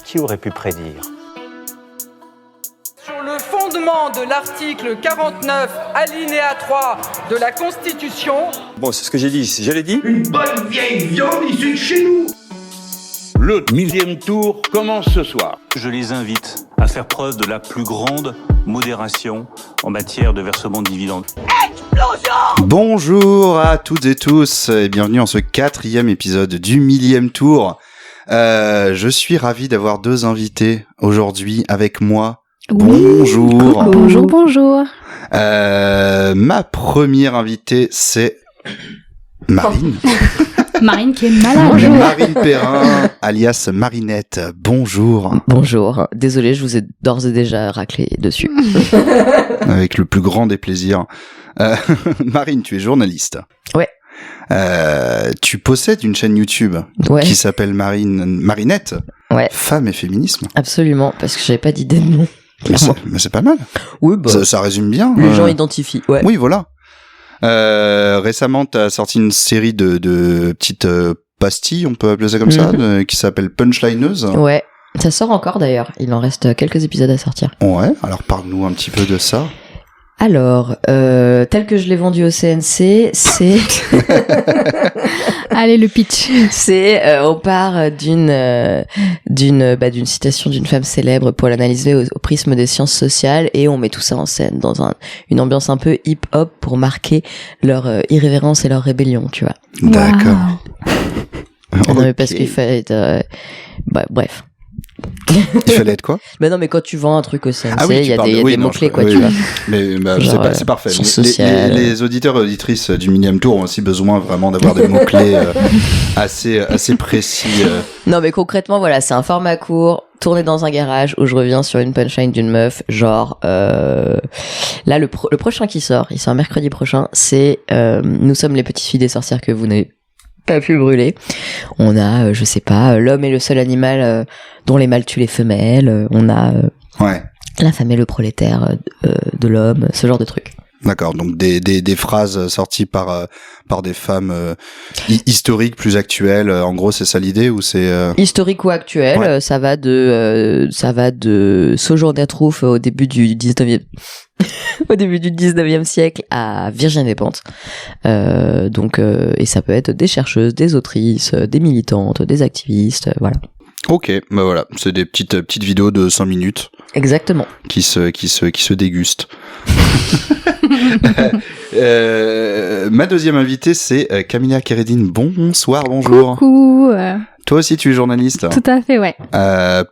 Qui aurait pu prédire ? Sur le fondement de l'article 49, alinéa 3 de la Constitution... Bon, c'est ce que j'ai dit, je l'ai dit. Une bonne vieille viande issue de chez nous. Le 1000e tour commence ce soir. Je les invite à faire preuve de la plus grande modération en matière de versement de dividendes. Bonjour à toutes et tous et bienvenue en ce 4e épisode du 1000e tour. Je suis ravi d'avoir deux invités aujourd'hui avec moi. Oui. Bonjour. Bonjour. Ma première invitée, c'est Marine. Marine qui est malade. Bonjour. Marine Perrin, alias Marinette. Bonjour. Bonjour. Désolé, je vous ai d'ores et déjà raclé dessus. Avec le plus grand des plaisirs. Marine, tu es journaliste. Ouais. Tu possèdes une chaîne YouTube qui s'appelle Marinette. Ouais. Femmes et féminisme. Absolument, parce que j'avais pas d'idée de nom. Mais c'est pas mal. Oui, bah. Ça résume bien. Les gens identifient, ouais. Oui, voilà. Récemment, t'as sorti une série de petites pastilles, on peut appeler ça comme ça, qui s'appelle Punchlineuse. Ouais. Ça sort encore d'ailleurs. Il en reste quelques épisodes à sortir. Ouais. Alors parle-nous un petit peu de ça. Alors, tel que je l'ai vendu au CNC, c'est... Allez, le pitch. C'est, on part d'une citation d'une femme célèbre pour l'analyser au prisme des sciences sociales et on met tout ça en scène dans une ambiance un peu hip-hop pour marquer leur irrévérence et leur rébellion, tu vois. D'accord. Wow. Non, mais parce qu'il fallait être... bref. Il fallait être quoi? Bah non, mais quand tu vends un truc au CNC, il y a des mots-clés, quoi, tu vois. Mais genre, c'est parfait. Les auditeurs et auditrices du 1000e tour ont aussi besoin vraiment d'avoir des mots-clés assez précis. Non, mais concrètement, voilà, c'est un format court, tourné dans un garage, où je reviens sur une punchline d'une meuf, genre... Là, le prochain qui sort, il sort mercredi prochain, c'est nous sommes les petites filles des sorcières que vous n'avez pas pu brûler. On a, je sais pas, l'homme est le seul animal dont les mâles tuent les femelles. On a la femme est le prolétaire de l'homme, ce genre de trucs. D'accord, donc des phrases sorties par des femmes historiques plus actuelles. En gros, c'est ça l'idée ou c'est historique ou actuel. Ouais. Ça va de Sojourner Truth au début du 19e au début du 19e siècle à Virginie Despentes. Donc et ça peut être des chercheuses, des autrices, des militantes, des activistes, voilà. Ok, bah voilà, c'est des petites vidéos de 5 minutes. Exactement. Qui se dégustent. Ma deuxième invitée, c'est Camilla Keredine. Bonsoir, bonjour. Coucou. Toi aussi, tu es journaliste. Tout à fait, ouais.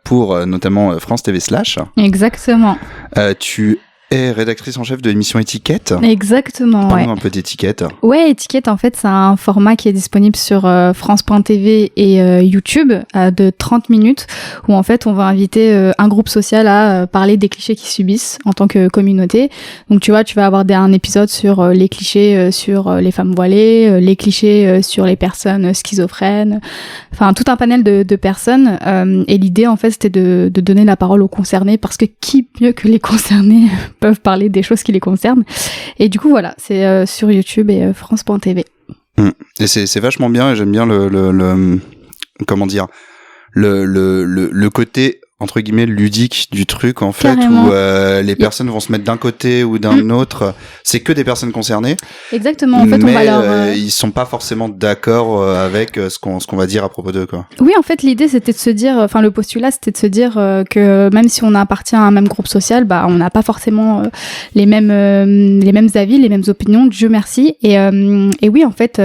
Pour notamment France TV /. Exactement. Tu es rédactrice en chef de l'émission Étiquette. Exactement, Parle-nous un peu d'Étiquette. Ouais, Étiquette, en fait, c'est un format qui est disponible sur France.tv et YouTube de 30 minutes où, en fait, on va inviter un groupe social à parler des clichés qu'ils subissent en tant que communauté. Donc, tu vois, tu vas avoir un épisode sur les clichés sur les femmes voilées, les clichés sur les personnes schizophrènes, enfin, tout un panel de personnes. Et l'idée, en fait, c'était de donner la parole aux concernés parce que qui mieux que les concernés peuvent parler des choses qui les concernent. Et du coup, voilà, c'est sur YouTube et France.tv. Et c'est vachement bien et j'aime bien le comment dire, le côté entre guillemets ludique du truc en fait. Carrément. Où les personnes vont se mettre d'un côté ou d'un autre. C'est que des personnes concernées. Exactement. En fait, mais on va leur ils sont pas forcément d'accord avec ce qu'on va dire à propos d'eux, quoi. Oui, en fait, l'idée c'était de se dire, enfin le postulat c'était de se dire que même si on appartient à un même groupe social, bah on n'a pas forcément les mêmes avis, les mêmes opinions. Dieu merci. Et oui, en fait,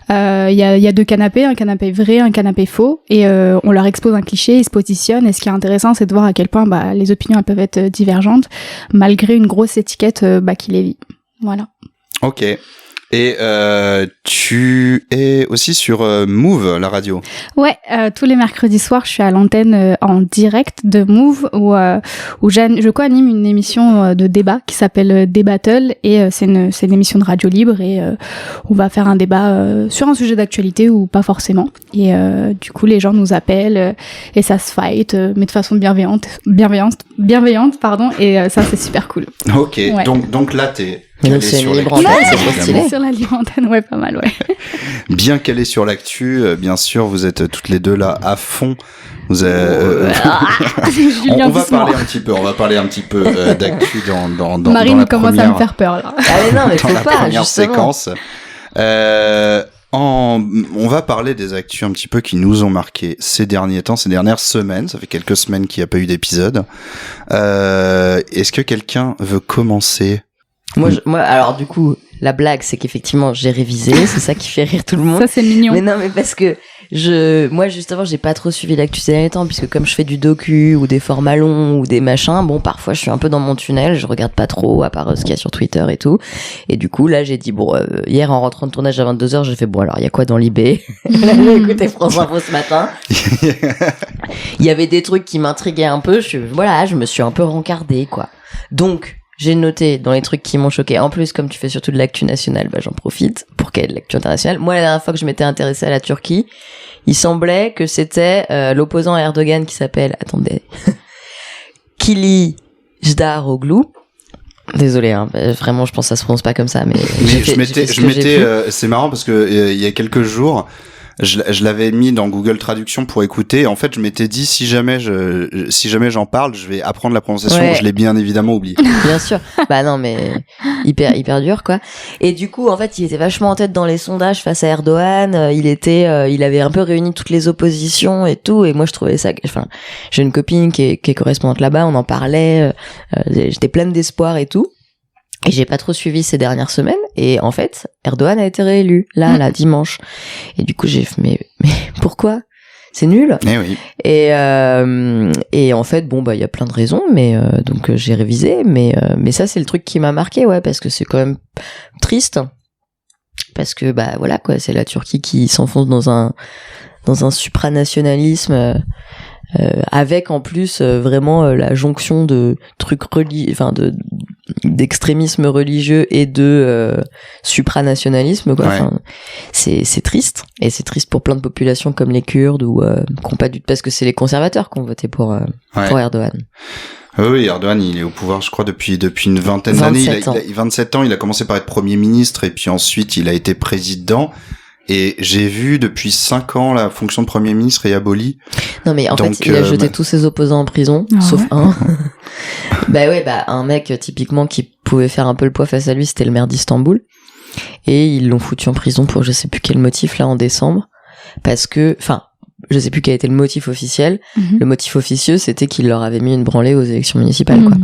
il y a deux canapés, un canapé vrai, un canapé faux, et on leur expose un cliché, ils se positionnent. Et ce qui est intéressant, c'est de voir à quel point les opinions elles peuvent être divergentes malgré une grosse étiquette qui les lie. Voilà. Ok. Et tu es aussi sur Move, la radio. Ouais, tous les mercredis soirs, je suis à l'antenne en direct de Move où je co-anime une émission de débat qui s'appelle Débattle et c'est une émission de radio libre et on va faire un débat sur un sujet d'actualité ou pas forcément. Et du coup, les gens nous appellent et ça se fight, mais de façon bienveillante, pardon. Et ça, c'est super cool. Ok, ouais. donc là, t'es Mais donc c'est une libre antenne, c'est trop stylé. Sur la libre antenne, ouais, pas mal, ouais. Bien calé sur l'actu, bien sûr, vous êtes toutes les deux là à fond. Vous avez, Julien, on va parler un petit peu d'actu dans Marine dans la commence première, à me faire peur là. Ah mais non, mais dans faut la pas, première justement. séquence. On va parler des actus un petit peu qui nous ont marqué ces derniers temps, ces dernières semaines. Ça fait quelques semaines qu'il n'y a pas eu d'épisode. Est-ce que quelqu'un veut commencer? Moi, alors du coup, la blague, c'est qu'effectivement, j'ai révisé. C'est ça qui fait rire tout le monde. Ça, c'est mignon. Mais non, mais parce que moi, justement, j'ai pas trop suivi l'actu ces derniers temps, puisque comme je fais du docu ou des formats longs ou des machins, bon, parfois, je suis un peu dans mon tunnel, je regarde pas trop, à part ce qu'il y a sur Twitter et tout. Et du coup, là, j'ai dit, bon, hier, en rentrant de tournage à 22h, j'ai fait, bon, alors, il y a quoi dans l'IB? Là, j'ai écouté France Info ce matin. Il y avait des trucs qui m'intriguaient un peu, je me suis un peu rencardée, quoi. Donc, j'ai noté dans les trucs qui m'ont choqué. En plus, comme tu fais surtout de l'actu nationale, bah, j'en profite pour qu'il y ait de l'actu internationale. Moi, la dernière fois que je m'étais intéressée à la Turquie, il semblait que c'était l'opposant à Erdogan qui s'appelle, attendez, Kılıçdaroğlu. Désolé, hein, vraiment, je pense que ça se prononce pas comme ça, mais c'est marrant parce que il y a quelques jours, je l'avais mis dans Google Traduction pour écouter. En fait, je m'étais dit si jamais j'en parle, je vais apprendre la prononciation. Ouais. Je l'ai bien évidemment oublié. Bien sûr. Bah non, mais hyper dur quoi. Et du coup, en fait, il était vachement en tête dans les sondages face à Erdogan. Il avait un peu réuni toutes les oppositions et tout. Et moi, je trouvais ça. Enfin, j'ai une copine qui est correspondante là-bas. On en parlait. J'étais pleine d'espoir et tout. Et j'ai pas trop suivi ces dernières semaines. Et en fait, Erdogan a été réélu, là, dimanche. Et du coup, j'ai fait, mais pourquoi? C'est nul. Eh oui. Et en fait, bon, bah, il y a plein de raisons, mais, donc, j'ai révisé, mais ça, c'est le truc qui m'a marqué, ouais, parce que c'est quand même triste. Parce que, bah, voilà, quoi, c'est la Turquie qui s'enfonce dans un supranationalisme, avec en plus vraiment la jonction de trucs d'extrémisme religieux et de supranationalisme quoi. Ouais. Enfin, c'est triste, et c'est triste pour plein de populations comme les Kurdes ou qui ont pas parce que c'est les conservateurs qui ont voté pour Erdogan. Oui, Erdogan, il est au pouvoir, je crois, depuis une vingtaine d'années. Il a 27 ans. Il a commencé par être Premier ministre et puis ensuite il a été président. Et j'ai vu depuis 5 ans la fonction de Premier ministre est abolie. Non mais en fait, il a jeté tous ses opposants en prison, sauf un. Un mec typiquement qui pouvait faire un peu le poids face à lui, c'était le maire d'Istanbul. Et ils l'ont foutu en prison pour je sais plus quel motif là en décembre. Parce que, je sais plus quel était le motif officiel. Mm-hmm. Le motif officieux, c'était qu'il leur avait mis une branlée aux élections municipales, quoi.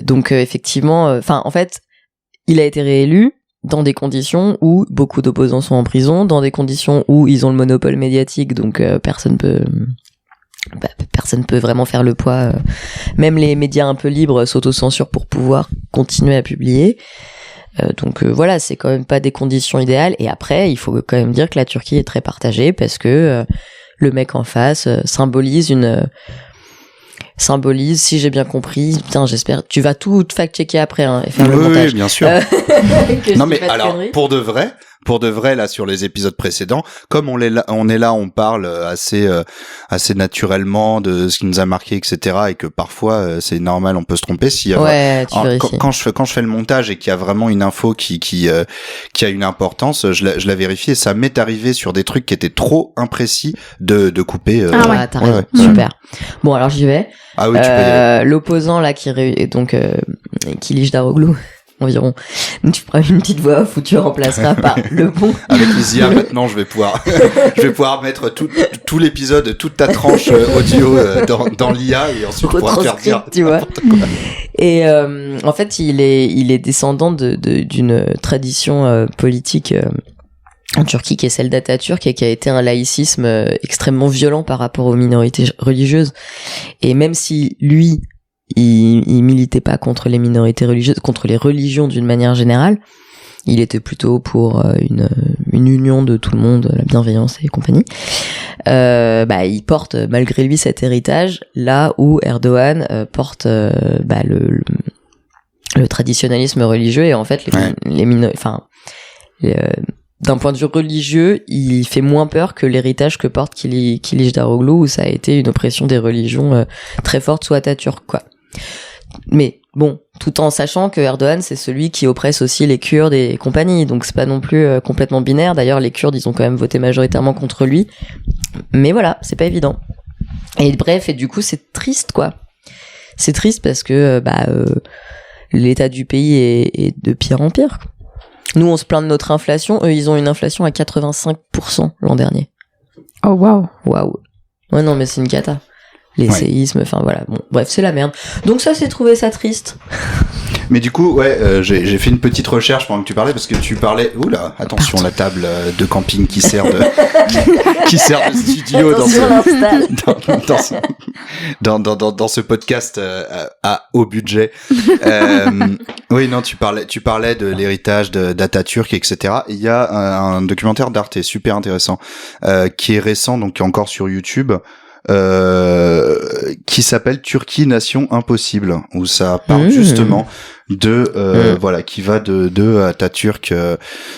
Donc effectivement, en fait, il a été réélu dans des conditions où beaucoup d'opposants sont en prison, dans des conditions où ils ont le monopole médiatique, donc personne peut vraiment faire le poids. Même les médias un peu libres s'autocensurent pour pouvoir continuer à publier. Donc voilà, c'est quand même pas des conditions idéales. Et après, il faut quand même dire que la Turquie est très partagée parce que le mec en face symbolise, si j'ai bien compris, putain, j'espère, tu vas tout fact-checker après, hein, et faire le montage. Oui, bien sûr. Non, mais alors, pour de vrai, là, sur les épisodes précédents, comme on est là, on parle assez naturellement de ce qui nous a marqué, etc., et que parfois, c'est normal, on peut se tromper. Quand je fais le montage et qu'il y a vraiment une info qui a une importance, je la vérifie, et ça m'est arrivé sur des trucs qui étaient trop imprécis de couper. T'as raison. Super. Bon, alors j'y vais. Ah oui, tu peux y aller. L'opposant là donc Kılıçdaroğlu environ. Tu feras une petite voix off où tu remplaceras par le bon. Avec les IA maintenant, je vais pouvoir mettre tout l'épisode, toute ta tranche audio dans l'IA, et ensuite pouvoir faire dire tu vois. Et en fait, il est descendant d'une tradition politique en Turquie qui est celle d'Atatürk, et qui a été un laïcisme extrêmement violent par rapport aux minorités religieuses. Et même si lui, il militait pas contre les minorités religieuses, contre les religions d'une manière générale, il était plutôt pour une union de tout le monde, la bienveillance et compagnie. Il porte malgré lui cet héritage, là où Erdogan porte le traditionnalisme religieux. Et en fait d'un point de vue religieux, il fait moins peur que l'héritage que porte Kılıçdaroğlu, où ça a été une oppression des religions très forte sous Atatürk, quoi. Mais Bon, tout en sachant que Erdogan, c'est celui qui oppresse aussi les Kurdes et compagnie, donc c'est pas non plus complètement binaire. D'ailleurs, les Kurdes, ils ont quand même voté majoritairement contre lui. Mais voilà, c'est pas évident. Et bref, et du coup, c'est triste, quoi. C'est triste parce que l'état du pays est de pire en pire. Nous, on se plaint de notre inflation. Eux, ils ont une inflation à 85% l'an dernier. Oh, waouh. Waouh. Ouais, non, mais c'est une cata. Les séismes, enfin voilà. Bon, bref, c'est la merde. Donc ça, c'est trouvé ça triste. Mais du coup, j'ai fait une petite recherche pendant que tu parlais, parce que tu parlais... Oula, attention, la table de camping qui sert de studio dans ce podcast à haut budget. Oui, non, tu parlais de l'héritage d'Atatürk, etc. Il y a un documentaire d'Arte super intéressant qui est récent, donc encore sur YouTube. Qui s'appelle Turquie, nation impossible, où ça parle justement de qui va de Atatürk,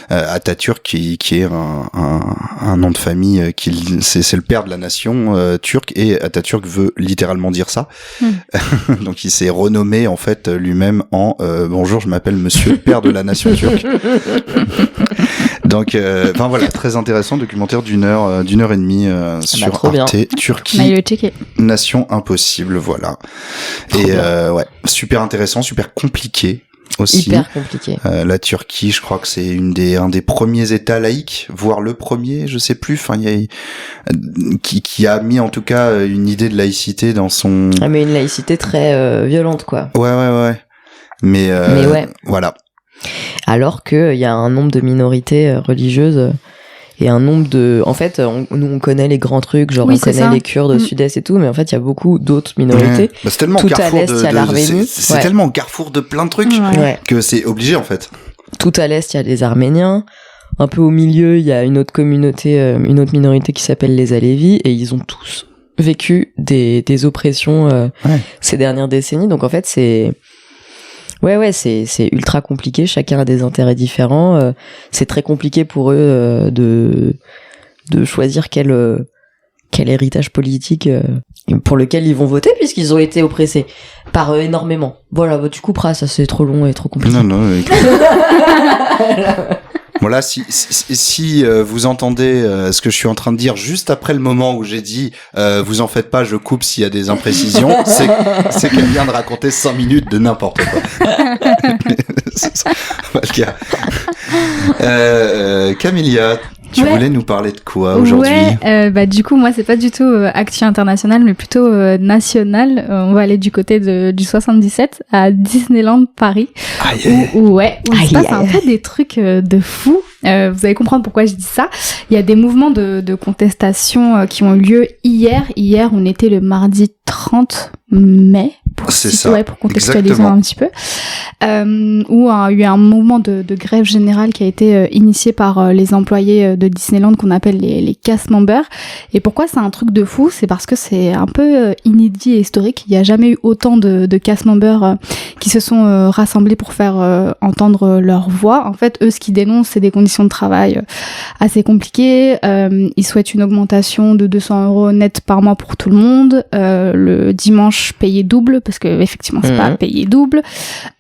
Atatürk qui est un nom de famille c'est le père de la nation turque, et Atatürk veut littéralement dire ça. Donc il s'est renommé en fait lui-même en bonjour, je m'appelle monsieur le père de la nation turque. Donc, voilà, très intéressant, documentaire d'une heure et demie sur Arte, Turquie, nation impossible, voilà. Et super intéressant, super compliqué aussi. Hyper compliqué. La Turquie, je crois que c'est un des premiers États laïques, voire le premier, je sais plus. Enfin, qui a mis en tout cas une idée de laïcité dans son. Ah, mais une laïcité très violente, quoi. Ouais. Mais voilà. Alors qu'il y a un nombre de minorités religieuses et un nombre de... En fait, nous, on connaît les grands trucs, genre on connaît les Kurdes au sud-est et tout, mais en fait, il y a beaucoup d'autres minorités. C'est tellement tout à l'est, il y a l'Arménie. C'est tellement au carrefour de plein de trucs que c'est obligé, en fait. Tout à l'est, il y a les Arméniens. Un peu au milieu, il y a une autre communauté, une autre minorité qui s'appelle les Alévis, et ils ont tous vécu des oppressions ces dernières décennies. Donc en fait, c'est ultra compliqué. Chacun a des intérêts différents. C'est très compliqué pour eux de choisir quel héritage politique pour lequel ils vont voter, puisqu'ils ont été oppressés par énormément. Voilà, tu couperas, ça c'est trop long et trop compliqué. Non. Voilà, si vous entendez ce que je suis en train de dire juste après le moment où j'ai dit vous en faites pas, je coupe s'il y a des imprécisions, c'est qu'elle vient de raconter 5 minutes de n'importe quoi. C'est pas le cas. Camélia, tu voulais nous parler de quoi aujourd'hui? Du coup, moi, c'est pas du tout actu international, mais plutôt national. On va aller du côté du 77 à Disneyland Paris, où il se passe un peu des trucs de fou. Vous allez comprendre pourquoi je dis ça. Il y a des mouvements de contestation qui ont eu lieu hier. Hier, on était le mardi 30 mai. Pour contextualiser exactement. Un petit peu, où il y a eu un mouvement de grève générale qui a été initié par les employés de Disneyland qu'on appelle les cast members. Et pourquoi c'est un truc de fou? C'est parce que c'est un peu inédit et historique. Il n'y a jamais eu autant de cast members qui se sont rassemblés pour faire entendre leur voix. En fait, eux, ce qu'ils dénoncent, c'est des conditions de travail assez compliquées. Ils souhaitent une augmentation de 200 € net par mois pour tout le monde. Le dimanche payé double, parce que effectivement c'est pas payé double,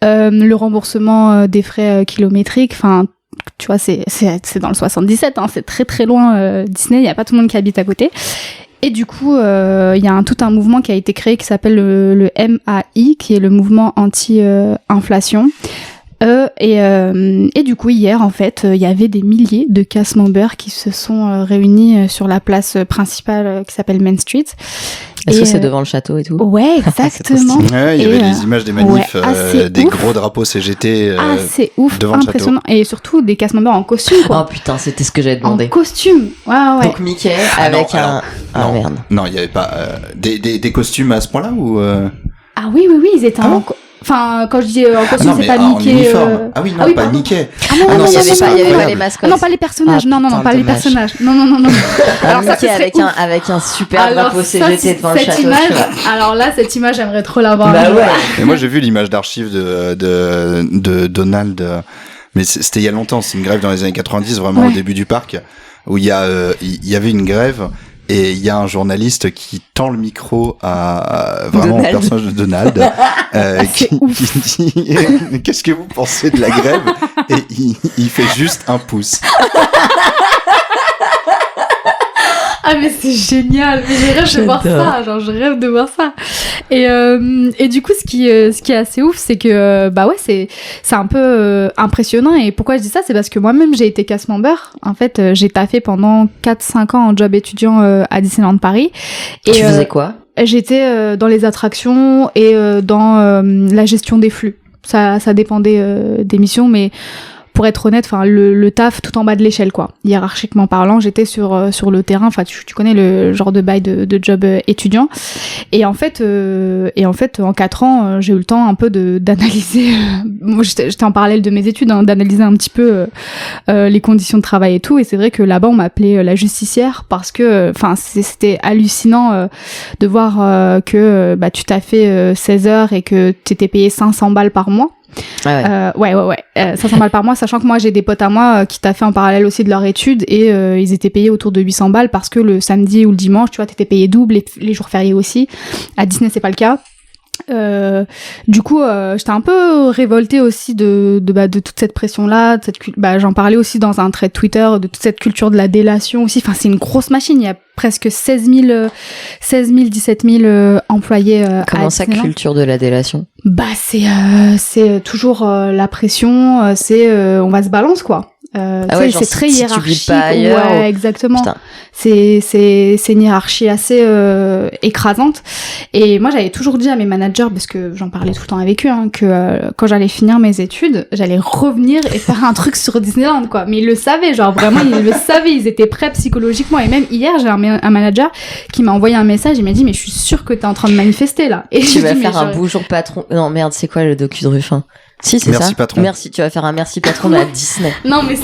le remboursement des frais kilométriques, enfin tu vois, c'est dans le 77, hein, c'est très très loin Disney, il y a pas tout le monde qui habite à côté. Et du coup, il y a tout un mouvement qui a été créé qui s'appelle le MAI, qui est le mouvement anti-inflation. Et du coup, hier, en fait, il y avait des milliers de cast members qui se sont réunis sur la place principale qui s'appelle Main Street. Est-ce que c'est devant le château et tout? Ouais, exactement. Il y avait des images des manifs, des gros drapeaux CGT c'est ouf, devant impressionnant. Le château. Et surtout des cast members en costume, quoi. Oh putain, c'était ce que j'avais demandé. En costume, ouais. Donc Mickey avec non, merde. Non, il y avait pas des costumes à ce point-là ou Ah oui, ils étaient Enfin, quand je dis en costume, c'est pas Mickey. En uniforme. Ah oui, non, pas Mickey. Il y avait pas les mascottes. Non, pas les personnages. Non, pas les personnages. Non. Alors Mickey avec un super drapeau CGT devant le château. Alors là, cette image, j'aimerais trop la voir. Bah ouais. Et moi, j'ai vu l'image d'archives de Donald, mais c'était il y a longtemps. C'est une grève dans les années 90, vraiment au début du parc, où il y avait une grève. et il y a un journaliste qui tend le micro à vraiment Donald. au personnage de Donald, qui dit qu'est-ce que vous pensez de la grève, et il fait juste un pouce. Ah mais c'est génial, mais je rêve de voir ça, genre je rêve de voir ça. Et du coup ce qui est assez ouf, c'est que bah ouais, c'est un peu impressionnant. Et pourquoi je dis ça, c'est parce que moi-même j'ai été cast member. En fait, j'ai taffé pendant 4-5 ans en job étudiant à Disneyland Paris. Et tu faisais quoi? J'étais dans les attractions et dans la gestion des flux. Ça dépendait des missions, mais pour être honnête, enfin le taf tout en bas de l'échelle, quoi. Hiérarchiquement parlant, j'étais sur le terrain. Enfin, tu connais le genre de bail de job étudiant. Et en fait, en 4 ans, j'ai eu le temps un peu d'analyser. Moi, j'étais en parallèle de mes études, hein, d'analyser un petit peu les conditions de travail et tout. Et c'est vrai que là-bas, on m'appelait la justicière parce que, enfin, c'était hallucinant de voir que tu t'as fait 16 heures et que t'étais payé 500 balles par mois. Ah ouais. Ouais. 500 balles par mois, sachant que moi j'ai des potes à moi qui taffaient en parallèle aussi de leur étude et ils étaient payés autour de 800 balles parce que le samedi ou le dimanche, tu vois, t'étais payé double, les jours fériés aussi. À Disney, c'est pas le cas. Du coup, j'étais un peu révoltée aussi de toute cette pression-là, j'en parlais aussi dans un thread Twitter, de toute cette culture de la délation aussi. Enfin, c'est une grosse machine. Il y a presque 17 000 employés. Comment ça, culture de la délation? Bah, c'est toujours la pression. On va se balance, quoi. Ouais, c'est très si hiérarchique. Tu vis pas ailleurs, ouais, exactement. Putain. C'est une hiérarchie assez écrasante. Et moi, j'avais toujours dit à mes managers, parce que j'en parlais tout le temps avec eux, hein, que quand j'allais finir mes études, j'allais revenir et faire un truc sur Disneyland, quoi. Mais ils le savaient, genre vraiment, ils le savaient, ils étaient prêts psychologiquement. Et même hier, j'ai un manager qui m'a envoyé un message, il m'a dit, mais je suis sûre que t'es en train de manifester là. Et tu vas faire un bonjour patron. Non merde, c'est quoi le docu de Ruffin? Si, c'est Merci ça. patron. Merci, tu vas faire un merci patron à Disney. Non, mais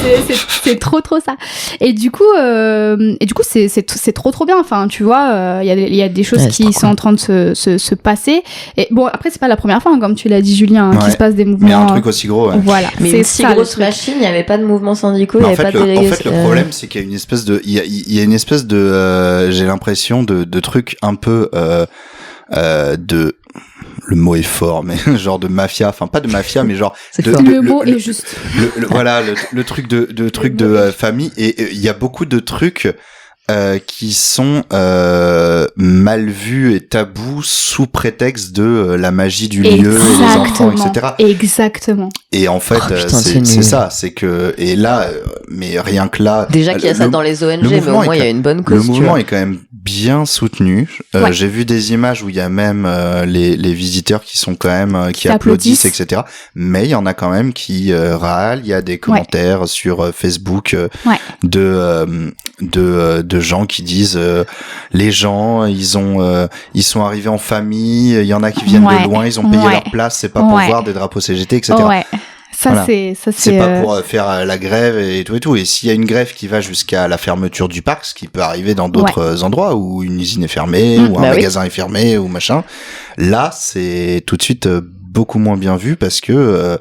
c'est trop ça. Et du coup, c'est trop bien. Enfin, tu vois, il y a des choses qui sont en train de se passer. Et bon, après, c'est pas la première fois, hein, comme tu l'as dit, Julien, qu'il se passe des mouvements. Mais un truc aussi gros, ouais. Voilà. Mais c'est une si ça, grosse machine, il n'y avait pas de mouvement syndicaux, il n'y avait pas de délégués. En fait, le problème, c'est qu'il y a une espèce de, il y a une espèce de, j'ai l'impression de truc un peu, le mot est fort, mais genre de mafia, enfin pas de mafia, mais genre le mot est juste. Voilà, le truc de famille, et il y a beaucoup de trucs qui sont mal vus et tabous sous prétexte de la magie du lieu et les enfants, etc. Exactement. Et en fait, c'est ça, c'est que, et là, mais rien que là. Déjà qu'il y a ça dans les ONG, mais au moins il y a une bonne cause. Le mouvement est quand même bien soutenu. J'ai vu des images où il y a même les visiteurs qui sont quand même qui applaudissent, etc. Mais il y en a quand même qui râlent. Il y a des commentaires sur Facebook de gens qui disent les gens ils sont arrivés en famille. Il y en a qui viennent de loin. Ils ont payé leur place. C'est pas pour voir des drapeaux CGT, etc. Ouais. Ça, voilà. C'est pas pour faire la grève et tout. Et s'il y a une grève qui va jusqu'à la fermeture du parc, ce qui peut arriver dans d'autres endroits où une usine est fermée, ou un magasin est fermé, ou machin, là, c'est tout de suite beaucoup moins bien vu parce que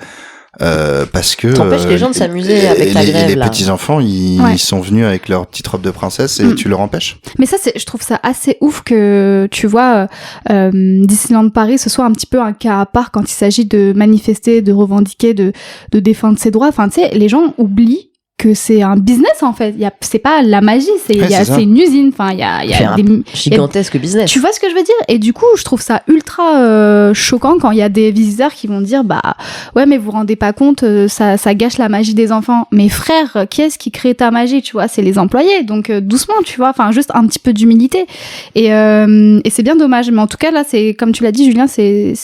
t'empêches les gens de s'amuser avec la grève. Les petits enfants, ils sont venus avec leur petite robe de princesse et tu leur empêches. Mais ça, je trouve ça assez ouf que, tu vois, Disneyland Paris, ce soit un petit peu un cas à part quand il s'agit de manifester, de revendiquer, de défendre ses droits. Enfin, tu sais, les gens oublient que c'est un business, en fait. C'est pas la magie, c'est une usine. Enfin, il y a des gigantesque business. Tu vois ce que je veux dire? Et du coup, je trouve ça ultra choquant quand il y a des visiteurs qui vont dire, bah, ouais, mais vous vous rendez pas compte, ça gâche la magie des enfants. Mais frère, qui est-ce qui crée ta magie? Tu vois, c'est les employés. Donc, doucement, tu vois. Enfin, juste un petit peu d'humilité. Et c'est bien dommage. Mais en tout cas, là, c'est, comme tu l'as dit, Julien, c'est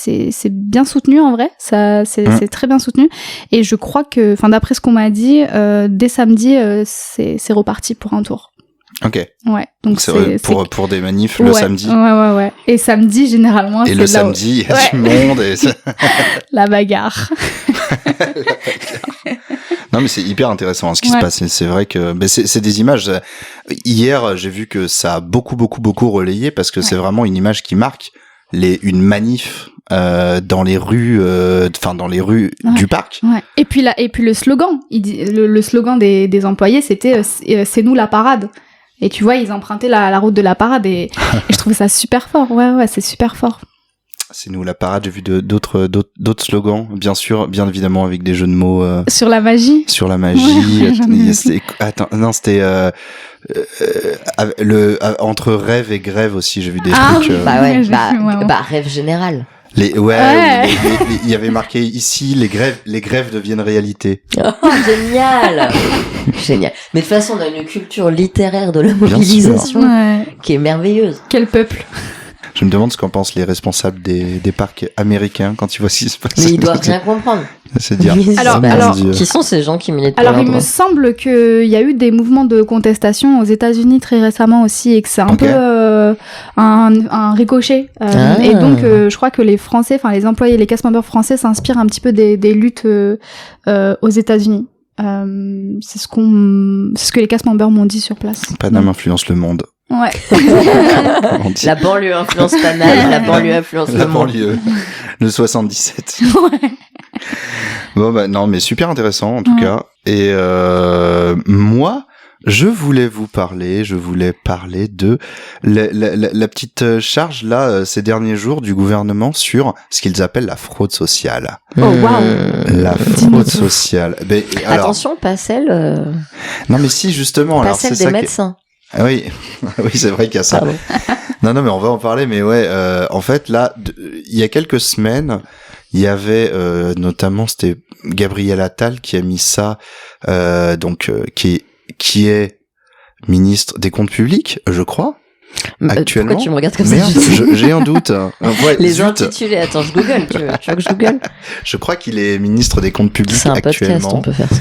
bien soutenu, en vrai. C'est très bien soutenu. Et je crois que, enfin, d'après ce qu'on m'a dit, dès samedi, c'est reparti pour un tour. Ok. Ouais. Donc c'est pour des manifs le samedi. Ouais. Et samedi, généralement, et c'est le samedi, il y a du monde et la bagarre. Non, mais c'est hyper intéressant ce qui se passe. C'est vrai que c'est des images. Hier, j'ai vu que ça a beaucoup relayé parce que c'est vraiment une image qui marque une manif dans les rues du parc. Ouais. Et puis le slogan, le slogan des employés, c'était c'est nous la parade. Et tu vois, ils empruntaient la route de la parade et je trouve ça super fort. Ouais, c'est super fort. C'est nous la parade. J'ai vu d'autres slogans, bien sûr, bien évidemment avec des jeux de mots. Sur la magie. Sur la magie. C'était entre rêve et grève aussi. J'ai vu des trucs. Rêve général. Il y avait marqué ici les grèves deviennent réalité. Oh, génial. Génial. Mais de toute façon, on a une culture littéraire de la mobilisation qui est merveilleuse. Quel peuple. Je me demande ce qu'en pensent les responsables des parcs américains quand ils voient ce qui se passe. Mais ils doivent rien comprendre. C'est dire. Alors, qui sont ces gens qui militent pour Alors, leurs il me droits semble qu'il y a eu des mouvements de contestation aux États-Unis très récemment aussi et que c'est un peu un ricochet. Et donc, je crois que les Français, enfin les employés, les cast members français s'inspirent un petit peu des luttes aux États-Unis. C'est ce que les cast members m'ont dit sur place. Paname influence le monde. Ouais. La banlieue influence Paname, la banlieue influence le monde. La banlieue, le 77. Ouais. Bon non, mais super intéressant en tout cas. Et moi, je voulais parler de la petite charge là ces derniers jours du gouvernement sur ce qu'ils appellent la fraude sociale. Oh waouh. La fraude sociale. Alors, attention, pas celle. Non mais si justement. Pas alors celle c'est des ça médecins. Ah oui, oui, c'est vrai qu'il y a ça. Non, mais on va en parler. Mais ouais, en fait, là, il y a quelques semaines, il y avait notamment, c'était Gabriel Attal qui a mis ça, qui est ministre des Comptes Publics, je crois. Actuellement. Pourquoi tu me regardes comme Merde, ça? j'ai un doute. Les intitulés. Attends, je google. Tu veux que je google? Je crois qu'il est ministre des Comptes Publics actuellement. C'est un podcast, on peut faire ça.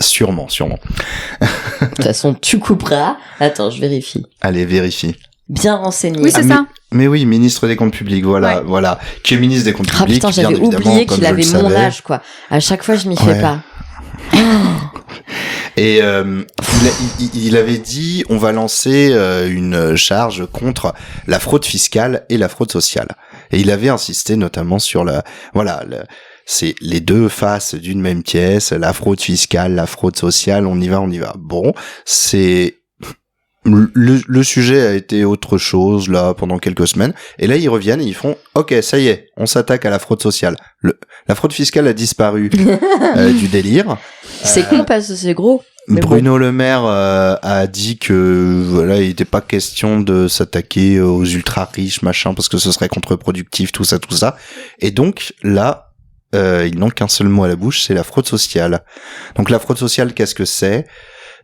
Sûrement. De toute façon, tu couperas. Attends, je vérifie. Allez, vérifie. Bien renseigné. Oui, c'est ça. Mais oui, ministre des Comptes Publics, voilà, qui est ministre des Comptes Publics. Putain, j'avais oublié qu'il avait mon âge, quoi. À chaque fois, je m'y fais pas. Et il avait dit, on va lancer une charge contre la fraude fiscale et la fraude sociale. Et il avait insisté notamment sur c'est les deux faces d'une même pièce, la fraude fiscale, la fraude sociale, on y va. Bon, c'est le sujet a été autre chose là pendant quelques semaines, et là ils reviennent et ils font ok, ça y est, on s'attaque à la fraude sociale. La fraude fiscale a disparu du délire. C'est con parce que c'est gros. Bruno Le Maire a dit que il n'était pas question de s'attaquer aux ultra riches machin parce que ce serait contre-productif, tout ça. Et donc là, ils n'ont qu'un seul mot à la bouche, c'est la fraude sociale. Donc la fraude sociale, qu'est-ce que c'est ?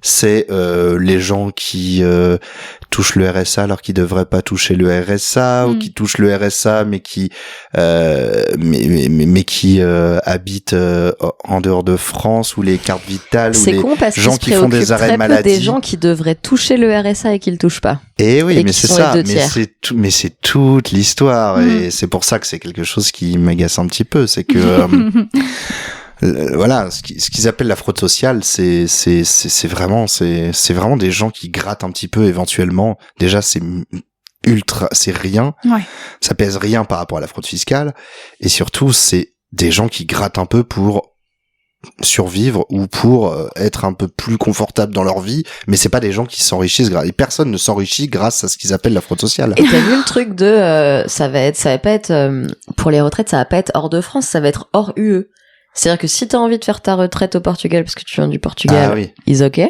C'est les gens qui touchent le RSA alors qu'ils devraient pas toucher le RSA, ou qui touchent le RSA mais qui habitent en dehors de France, ou les cartes vitales, ou les gens qui font des arrêts maladie. Des gens qui devraient toucher le RSA et qui le touchent pas. Et oui, mais c'est ça, mais c'est toute l'histoire, et c'est pour ça que c'est quelque chose qui m'agace un petit peu, c'est que ce qu'ils appellent la fraude sociale, c'est vraiment des gens qui grattent un petit peu éventuellement. Déjà, c'est rien. Ouais. Ça pèse rien par rapport à la fraude fiscale. Et surtout, c'est des gens qui grattent un peu pour survivre ou pour être un peu plus confortable dans leur vie, mais c'est pas des gens qui s'enrichissent et personne ne s'enrichit grâce à ce qu'ils appellent la fraude sociale. Et t'as vu le truc de ça va pas être pour les retraites, ça va pas être hors de France, ça va être hors UE. C'est-à-dire que si t'as envie de faire ta retraite au Portugal parce que tu viens du Portugal, ils ok.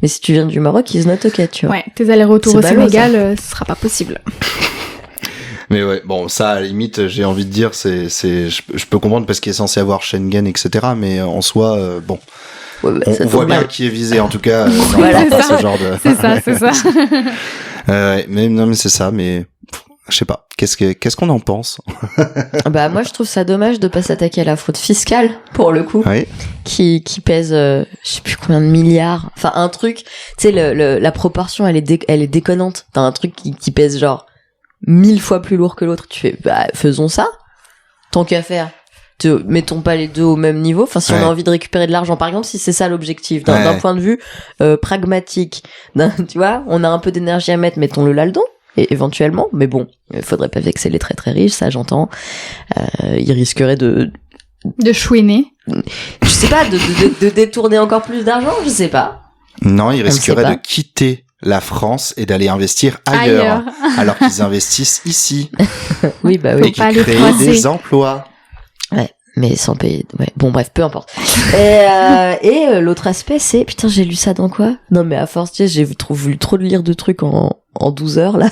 Mais si tu viens du Maroc, ils not ok, tu vois. Ouais, tes allers-retours au Sénégal, ce sera pas possible. Mais ouais, bon, ça, à la limite, j'ai envie de dire, je peux comprendre parce qu'il est censé avoir Schengen, etc. Mais en soi, bon. Ouais, on voit bien qui est visé, en tout cas, dans ce genre de. C'est ça. mais c'est ça, mais. Je sais pas. Qu'est-ce qu'on en pense? Bah, moi, je trouve ça dommage de pas s'attaquer à la fraude fiscale, pour le coup. Oui. Qui pèse, je sais plus combien de milliards. Enfin, un truc, tu sais, la proportion, elle est déconnante. T'as un truc qui pèse genre 1000 fois plus lourd que l'autre. Tu fais, bah, faisons ça. Tant qu'à faire. Mettons pas les deux au même niveau. Enfin, si on a envie de récupérer de l'argent, par exemple, si c'est ça l'objectif, d'un point de vue, pragmatique, tu vois, on a un peu d'énergie à mettre, mettons-le là-dedans. Et éventuellement, mais bon, il faudrait pas vexer les très très riches, ça j'entends. Ils risqueraient de chouiner. Je sais pas, de détourner encore plus d'argent, je sais pas. Non, ils risqueraient pas. de quitter la France et d'aller investir ailleurs. Alors qu'ils investissent ici. Oui, bah Et oui. pas qu'ils les créent froisser. des emplois. Ouais, mais sans payer. Ouais. Bon, bref, peu importe. Et l'autre aspect, c'est... Putain, j'ai lu ça dans quoi? Non, mais à force, j'ai voulu trop de lire de trucs en 12 heures, là.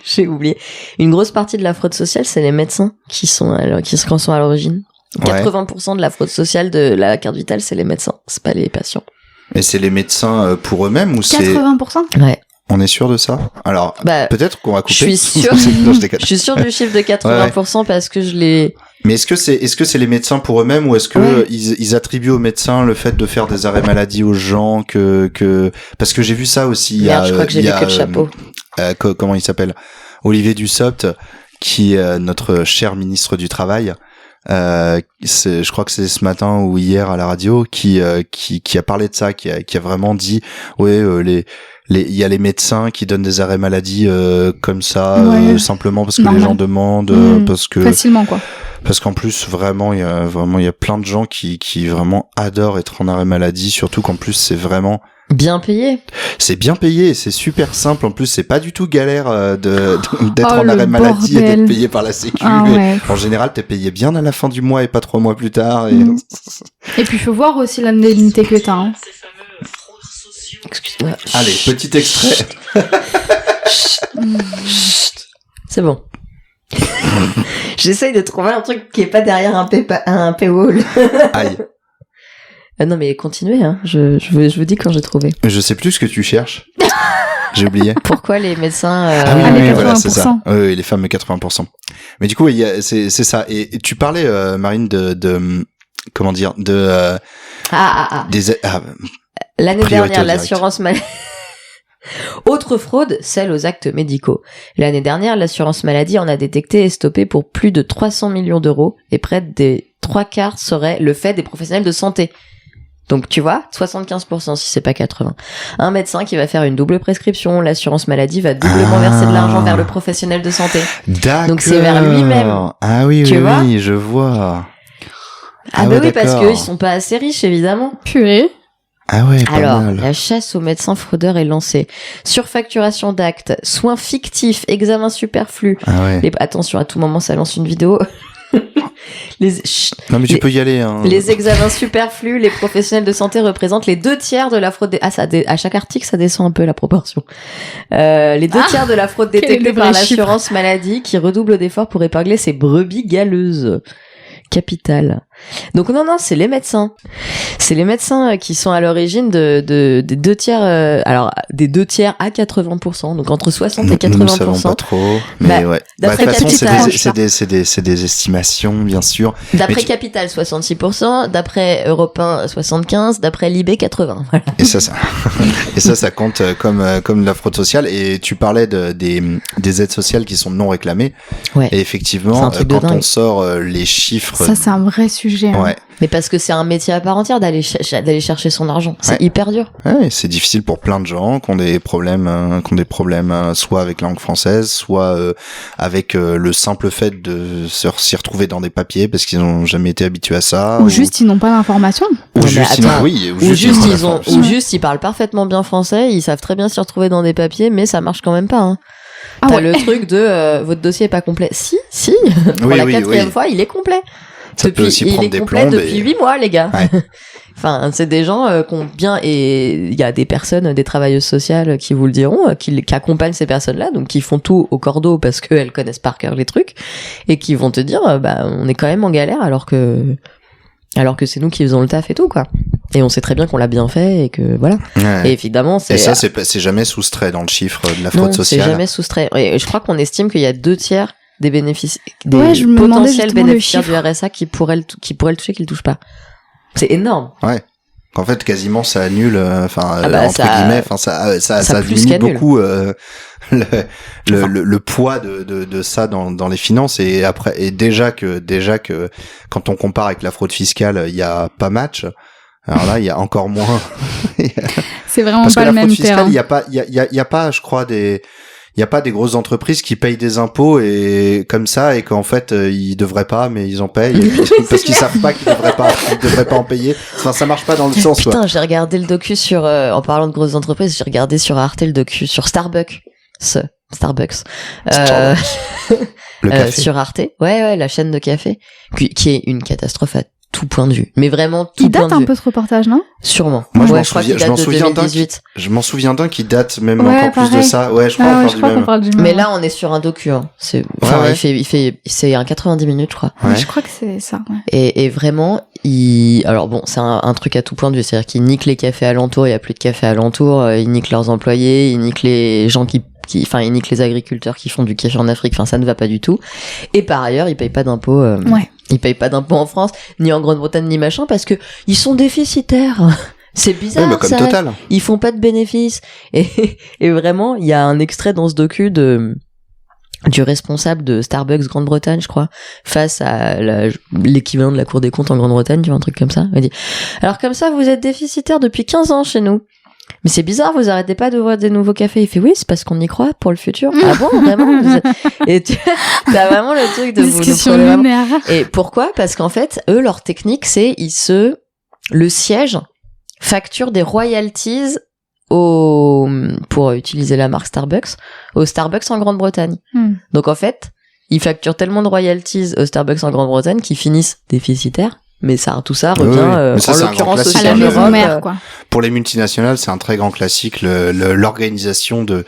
J'ai oublié. Une grosse partie de la fraude sociale, c'est les médecins qui sont à l'origine. Ouais. 80% de la fraude sociale de la carte vitale, c'est les médecins. C'est pas les patients. Et c'est les médecins pour eux-mêmes ou c'est... 80%? Ouais. On est sûr de ça? Alors, Bah, peut-être qu'on va couper. je suis sûre. Non, je déconne. Je suis sûre du chiffre de 80% parce que je l'ai... Mais est-ce que c'est les médecins pour eux-mêmes ou est-ce que Ouais. ils attribuent aux médecins le fait de faire des arrêts maladie aux gens parce que j'ai vu ça aussi. Merde, je crois que j'ai vu que le chapeau. Comment il s'appelle? Olivier Dussopt, qui est notre cher ministre du Travail. Je crois que c'est ce matin ou hier à la radio qui a parlé de ça, qui a vraiment dit il y a les médecins qui donnent des arrêts maladie comme ça simplement parce que Normal. les gens demandent Facilement, quoi. parce qu'en plus vraiment il y a plein de gens qui vraiment adorent être en arrêt maladie, surtout qu'en plus c'est Bien payé. c'est bien payé, c'est super simple, en plus c'est pas du tout galère d'être Oh, en arrêt le maladie et bordel. d'être payé par la sécu. Ah Et ouais. en général t'es payé bien à la fin du mois et pas 3 mois plus tard. Et... Et puis il faut voir aussi l'indemnité que t'as. Hein. Excuse-moi. Allez, petit extrait. C'est bon. J'essaye de trouver un truc qui est pas derrière un paywall. Aïe. Non mais continuez, hein. Je vous dis quand j'ai trouvé. Je sais plus ce que tu cherches. J'ai oublié. Pourquoi les médecins... Ah oui, Ah, oui, les oui, voilà, c'est ça. 80%. Oui, les femmes 80%. Mais du coup, c'est ça. Et tu parlais, Marine, de comment dire, de L'année Priorité dernière, au direct. l'assurance maladie... Autre fraude, celle aux actes médicaux. L'année dernière, l'assurance maladie en a détecté et stoppé pour plus de 300 millions d'euros et près des 3/4 serait le fait des professionnels de santé. Donc tu vois, 75% si c'est pas 80%. Un médecin qui va faire une double prescription, l'assurance maladie va doublement verser de l'argent vers le professionnel de santé. D'accord. Donc c'est vers lui-même. Ah oui, Tu oui, vois oui, je vois. Ah bah ouais, oui, parce d'accord. qu'eux, ils sont pas assez riches, évidemment. Purée. Ah ouais, pas Alors, mal. la chasse aux médecins fraudeurs est lancée. Surfacturation d'actes, soins fictifs, examens superflus. Ah ouais. Attention, à tout moment, ça lance une vidéo. Chut. Non mais tu les- peux y aller. Hein. Les examens superflus, les professionnels de santé représentent les 2/3 de la fraude. À chaque article, ça descend un peu la proportion. Les 2/3 de la fraude quel est détectée le par vrai chiffre l'assurance maladie qui redouble d'efforts pour épingler ces brebis galeuses. Capital. Donc non, c'est les médecins. C'est les médecins qui sont à l'origine des 2/3, alors des 2/3 à 80%, donc entre 60 et 80%. Nous ne savons pas trop, mais Bah, ouais. d'après de toute façon, Capital, c'est des estimations, bien sûr. D'après Mais tu- Capital, 66%, d'après Europe 1, 75%, d'après Libé, 80%. Voilà. Et ça compte comme la fraude sociale. Et tu parlais des aides sociales qui sont non réclamées. Ouais. Et C'est effectivement, un truc de quand dingue. on sort les chiffres, Ça, c'est un vrai sujet. Hein. ouais, Mais parce que c'est un métier à part entière d'aller chercher son argent. C'est Ouais. hyper dur. ouais, c'est difficile pour plein de gens qui ont des problèmes, soit avec la langue française, soit avec le simple fait de s'y retrouver dans des papiers parce qu'ils n'ont jamais été habitués à ça. Ou juste, ils n'ont pas l'information. ou Non, mais juste, attends. oui, Ou juste, ont la ils ont, formation. ou juste, ils parlent parfaitement bien français, ils savent très bien s'y retrouver dans des papiers, mais ça marche quand même pas, hein. Ah T'as ouais. le truc de, votre dossier est pas complet. Si. Pour Oui, la oui, 4e oui. fois, il est complet. Ça peut aussi il prendre est des complet plombes depuis et- 8 mois, les gars. Ouais. Enfin, c'est des gens qui ont bien, et il y a des personnes, des travailleuses sociales qui vous le diront, qui accompagnent ces personnes-là, donc qui font tout au cordeau parce qu'elles connaissent par cœur les trucs, et qui vont te dire, on est quand même en galère alors que c'est nous qui faisons le taf et tout, quoi. Et on sait très bien qu'on l'a bien fait et que voilà. Ouais. Et évidemment, c'est Et ça, c'est jamais soustrait dans le chiffre de la fraude non, c'est sociale. jamais soustrait. Et je crois qu'on estime qu'il y a 2/3 des bénéfices, des Ouais, je me demandais potentiels justement le bénéficiaires du chiffre. RSA qui pourraient le toucher, qui le touchent pas. C'est énorme. En fait, quasiment, ça annule, bah, entre ça- guillemets, ça plus limite qu'annule. beaucoup le poids de ça dans les finances. Et après, et déjà que quand on compare avec la fraude fiscale, il y a pas match. Alors là, il y a encore moins. C'est vraiment Parce que pas la le fraude même fiscale, terrain. il y a pas, je crois, il y a pas des grosses entreprises qui payent des impôts et comme ça et qu'en fait ils devraient pas mais ils en payent et puis, parce qu'ils savent pas qu'ils devraient pas en payer. Enfin, ça marche pas dans le sens. Putain, j'ai regardé le docu sur en parlant de grosses entreprises, j'ai regardé sur Arte le docu sur Starbucks. Le café. Sur Arte. Ouais, la chaîne de café qui est une catastrophe à tout point de vue. Mais vraiment tout Il point date de un vue. peu ce reportage, non? Sûrement. Moi, Ouais, je crois qu'il date de 2018. Je m'en souviens d'un qui date même Ouais, encore plus de pareil. ça. Ouais, je crois Ah ouais, encore je du crois qu'on même. parle du même. Mais là, on est sur un docu. Hein. Enfin, ouais. il fait, c'est un 90 minutes, je crois. Ouais. Je crois que c'est ça, ouais. Et vraiment, alors bon, c'est un truc à tout point de vue. C'est-à-dire qu'ils niquent les cafés alentours, il y a plus de cafés alentours, ils niquent leurs employés, ils niquent les gens enfin, ils niquent les agriculteurs qui font du café en Afrique. Enfin, ça ne va pas du tout. Et par ailleurs, ils payent pas d'impôts. Ouais. Ils payent pas d'impôts en France, ni en Grande-Bretagne, ni machin, parce que ils sont déficitaires. C'est bizarre. Ouais, bah, comme ça. Total. Ils font pas de bénéfices. Et vraiment, il y a un extrait dans ce docu du responsable de Starbucks Grande-Bretagne, je crois, face à l'équivalent de la Cour des comptes en Grande-Bretagne, tu vois, un truc comme ça. Il dit, alors comme ça, vous êtes déficitaire depuis 15 ans chez nous. Mais c'est bizarre, vous arrêtez pas d'ouvrir des nouveaux cafés. Il fait oui, c'est parce qu'on y croit pour le futur. Ah bon, vraiment? Et t'as vraiment le truc de Discussion vous vraiment. lunaire. Et pourquoi? Parce qu'en fait, eux, leur technique, c'est le siège facture des royalties pour utiliser la marque Starbucks, aux Starbucks en Grande-Bretagne. Donc en fait, ils facturent tellement de royalties aux Starbucks en Grande-Bretagne qu'ils finissent déficitaires. Mais tout ça revient, Mais ça, en c'est un l'occurrence grand aussi À classique. en la maison Europe. mère, quoi. Pour les multinationales, c'est un très grand classique, l'organisation de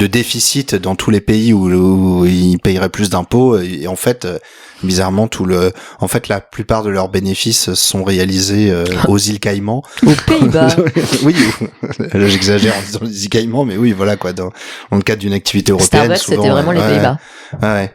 déficit dans tous les pays où ils paieraient plus d'impôts. Et en fait, bizarrement, la plupart de leurs bénéfices sont réalisés aux îles Caïmans. Aux Pays-Bas. Oui, là, j'exagère en disant les îles Caïmans, mais oui, voilà quoi, dans le cadre d'une activité européenne. Starbucks, souvent, c'était vraiment les Pays-Bas. Ouais.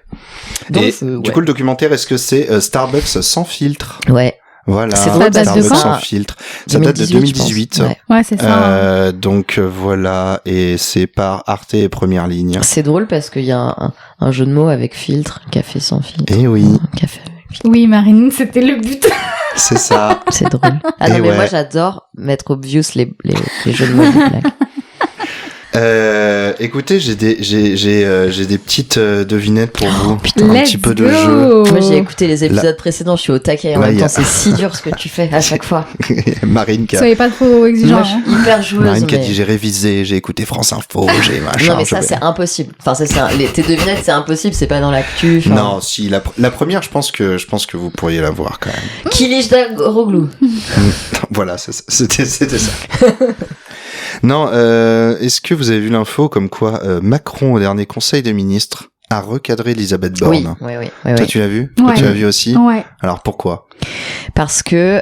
Donc, Et du coup, le documentaire, est-ce que c'est Starbucks sans filtre? ouais. Voilà, C'est drôle, Starbucks ça date de sans quand filtre. Ça date de 2018. je pense. Ouais. Ouais, c'est ça. Donc voilà, et c'est par Arte et Première Ligne. C'est drôle parce qu'il y a un jeu de mots avec filtre, café sans filtre. Et oui, Café avec filtre. Oui, Marine, c'était le but. c'est ça. C'est drôle. Ah non, Et mais ouais. moi j'adore mettre obvious les jeux de mots. Les blagues. Écoutez, j'ai des petites devinettes pour vous. putain, un Let's petit peu de go. jeu. Moi j'ai écouté les épisodes précédents, je suis au taquet en Là, même y a- temps, c'est si dur ce que tu fais à chaque fois. Marine qui a, Soyez pas trop exigeants. Moi je suis hyper joueuse. Marine qui a mais- dit j'ai révisé, j'ai écouté France Info, j'ai machin. Non mais ça je- c'est impossible. Enfin tes devinettes c'est impossible, c'est pas dans l'actu. enfin. Non, si la première, je pense que vous pourriez la voir quand même. Kilish Roglou. Voilà, c'était ça. Non, est-ce que vous avez vu l'info comme quoi Macron au dernier Conseil des ministres a recadré Elisabeth Borne? Oui. Toi, tu l'as vu? Toi, Ouais. tu l'as vu aussi? Ouais. Alors pourquoi? Parce que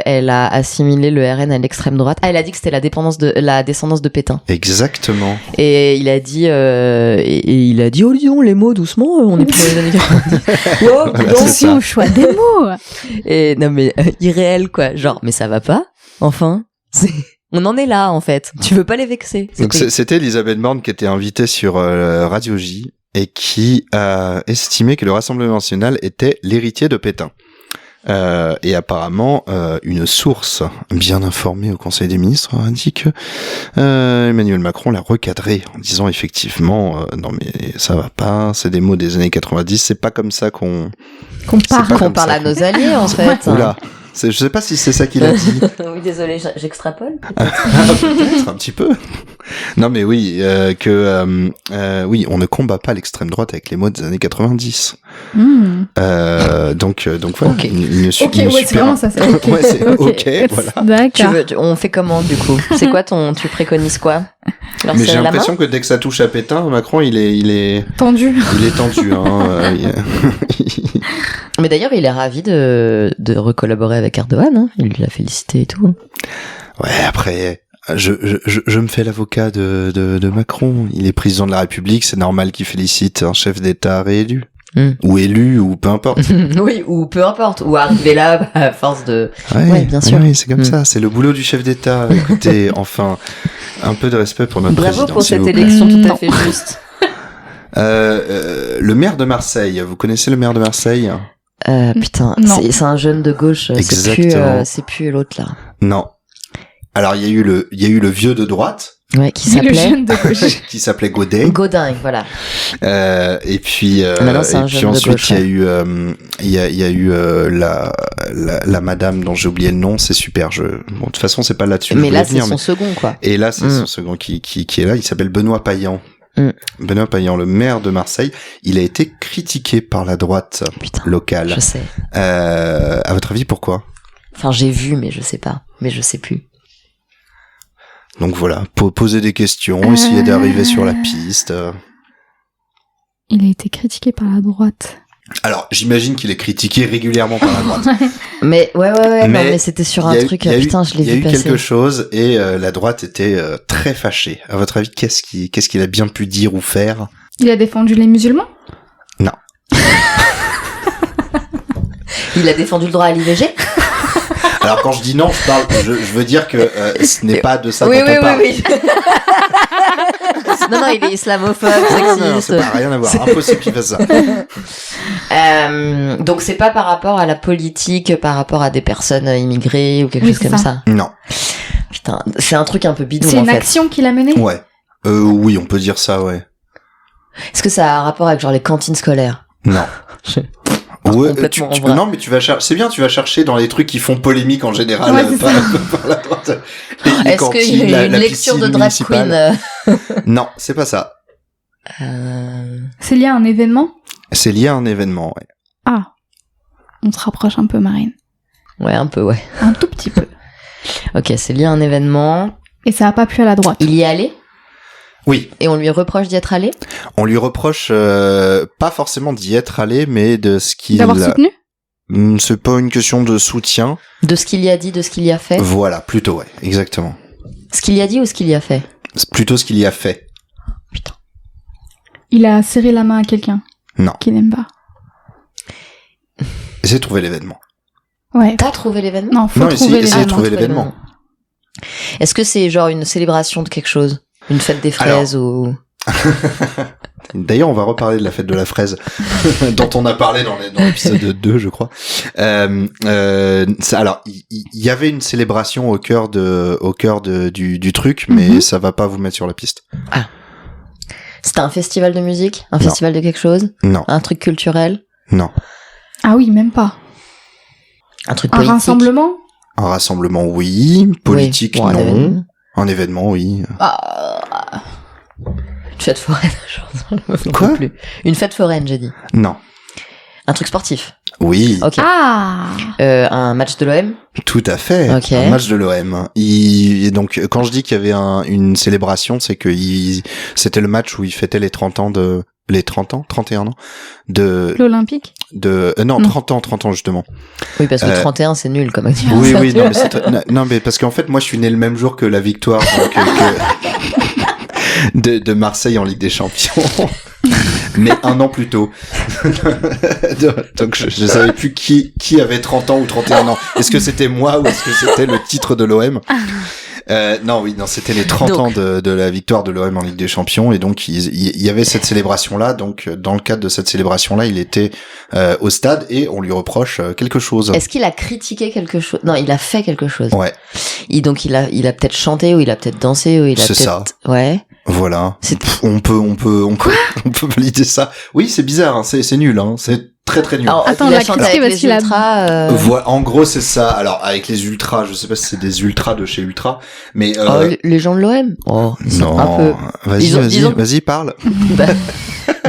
elle a assimilé le RN à l'extrême droite. Ah, elle a dit que c'était la descendance de Pétain. Exactement. Et il a dit oh disons les mots doucement, on est plus dans les années 90. Oh, Voilà, dis donc. c'est Attention ça. au choix des mots. Et non mais irréel quoi, genre mais ça va pas. Enfin, on en est là en fait. Tu veux pas les vexer. Donc c'était Elisabeth Borne qui était invitée sur Radio J et qui a estimé que le Rassemblement national était l'héritier de Pétain. Et apparemment, une source bien informée au Conseil des ministres a dit que Emmanuel Macron l'a recadré en disant effectivement non mais ça va pas, c'est des mots des années 90, c'est pas comme ça qu'on Qu'on parle. pas qu'on comme parle ça. à nos alliés en fait. Oula, je sais pas si c'est ça qu'il a dit. Oui désolé, j'extrapole. Peut-être un petit peu. Non mais oui, oui, on ne combat pas l'extrême droite avec les mots des années 90. Donc voilà, Ok. une Ok, super... ouais, c'est vraiment ça. C'est ok. Ouais, c'est ok, voilà. D'accord. On fait comment du coup? C'est quoi tu préconises quoi? Alors, Mais c'est j'ai la l'impression que dès que ça touche à Pétain, Macron, il est Tendu. tendu. Hein. Mais d'ailleurs, il est ravi de recollaborer avec Erdogan. Hein. Il l'a félicité et tout. Ouais, après, je me fais l'avocat de Macron. Il est président de la République, c'est normal qu'il félicite un chef d'État réélu. Ou élu, ou peu importe. Oui, ou peu importe. Ou arriver là à force de... Ouais, bien sûr. Oui, c'est comme ça. C'est le boulot du chef d'État. Écoutez, enfin, un peu de respect pour notre Bravo président. pour s'il cette vous plaît. élection tout à fait juste. Le maire de Marseille. Vous connaissez le maire de Marseille? Putain, Non. c'est un jeune de gauche. Exactement. C'est plus l'autre là. Non. Alors il y a eu le vieux de droite, Ouais, qui Le s'appelait jeune de gauche. qui s'appelait Godet. Godin, voilà. Et puis, Maintenant, c'est un jeune de ensuite, gauche, il y a eu la madame dont j'ai oublié le nom. C'est super. Bon, de toute façon, c'est pas là-dessus. Mais là, c'est son second, quoi. Et là, c'est son second qui est là. Il s'appelle Benoît Payan. Benoît Payan, le maire de Marseille, il a été critiqué par la droite locale. Je sais. À votre avis, pourquoi? Enfin, j'ai vu, mais je sais pas. Mais je sais plus. Donc voilà, poser des questions, essayer d'arriver sur la piste. Il a été critiqué par la droite. Alors, j'imagine qu'il est critiqué régulièrement par la droite. Mais ouais, non, mais c'était sur un truc, putain, je l'ai vu passer. Il y a eu quelque chose et la droite était très fâchée. À votre avis, qu'est-ce qu'il a bien pu dire ou faire? Il a défendu les musulmans? Non. Il a défendu le droit à l'IVG? Alors quand je dis non, je veux dire que ce n'est pas de ça dont on parle. Oui. Non, il est islamophobe, sexiste. Non, c'est pas rien à voir. Impossible qu'il fasse ça. Donc c'est pas par rapport à la politique, par rapport à des personnes immigrées ou quelque chose comme ça. Non. Putain, c'est un truc un peu bidon en fait. C'est une action qu'il a menée? Ouais. Oui, on peut dire ça, ouais. Est-ce que ça a un rapport avec genre les cantines scolaires? Non. Ouais, complètement non, mais tu vas chercher. C'est bien, tu vas chercher dans les trucs qui font polémique en général. Ouais, par la droite. Est-ce qu'il y a une lecture de drag queen? Non, c'est pas ça. C'est lié à un événement? C'est lié à un événement, ouais. Ah. On se rapproche un peu, Marine. Ouais, un peu, ouais. Un tout petit peu. Ok, c'est lié à un événement. Et ça a pas plu à la droite. Il y est allé? Oui. Et on lui reproche d'y être allé? On lui reproche pas forcément d'y être allé, mais de ce qu'il D'avoir soutenu? C'est pas une question de soutien. De ce qu'il y a dit, de ce qu'il y a fait? Voilà, plutôt, ouais, exactement. Ce qu'il y a dit ou ce qu'il y a fait? C'est plutôt ce qu'il y a fait. Putain. Il a serré la main à quelqu'un. Non. Qu'il n'aime pas. Essayez de trouver l'événement. Ouais. T'as trouvé l'événement? Non, faut trouver essayez de trouver l'événement. Est-ce que c'est genre une célébration de quelque chose? Une fête des fraises ou... D'ailleurs, on va reparler de la fête de la fraise dont on a parlé dans l'épisode 2, je crois. Alors, il y avait une célébration au cœur du truc, mais ça va pas vous mettre sur la piste. Ah. C'était un festival de musique? Un festival de quelque chose? Non. Un truc culturel? Non. Ah oui, même pas. Un truc Un politique? rassemblement? Un rassemblement, oui. Politique, bon, non. Un événement, oui. Une fête foraine, Quoi? Une fête foraine, j'ai dit. Non. Un truc sportif? Oui. Ok. Ah. Un match de l'OM? Tout à fait. Ok. Un match de l'OM. Et donc, quand je dis qu'il y avait une célébration, c'est que c'était le match où il fêtait les 31 ans de L'Olympique? non, 30 ans justement. Oui, parce que 31 c'est nul comme anniversaire. Oui, non mais parce qu'en fait moi je suis né le même jour que la victoire de Marseille en Ligue des Champions. Mais un an plus tôt. Donc je savais plus qui avait 30 ans ou 31 ans. Est-ce que c'était moi ou est-ce que c'était le titre de l'OM? Non, c'était les 30 ans de la victoire de l'OM en Ligue des Champions, et donc il y avait cette célébration-là. Donc dans le cadre de cette célébration-là, il était au stade et on lui reproche quelque chose. Est-ce qu'il a critiqué quelque chose? Non, il a fait quelque chose. Ouais. Donc il a peut-être chanté, ou il a peut-être dansé, ou il a peut-être... C'est ça. Ouais. Voilà. On peut valider ça. Oui, c'est bizarre, hein, c'est nul, hein. C'est très très nul. Alors, attends, il a la chanté critique avec parce les qu'il a... ultras. Voilà, en gros, c'est ça. Alors, avec les ultras, je sais pas si c'est des ultras de chez Ultra, mais les gens de l'OM. Oh, ils sont un peu. Vas-y, parle.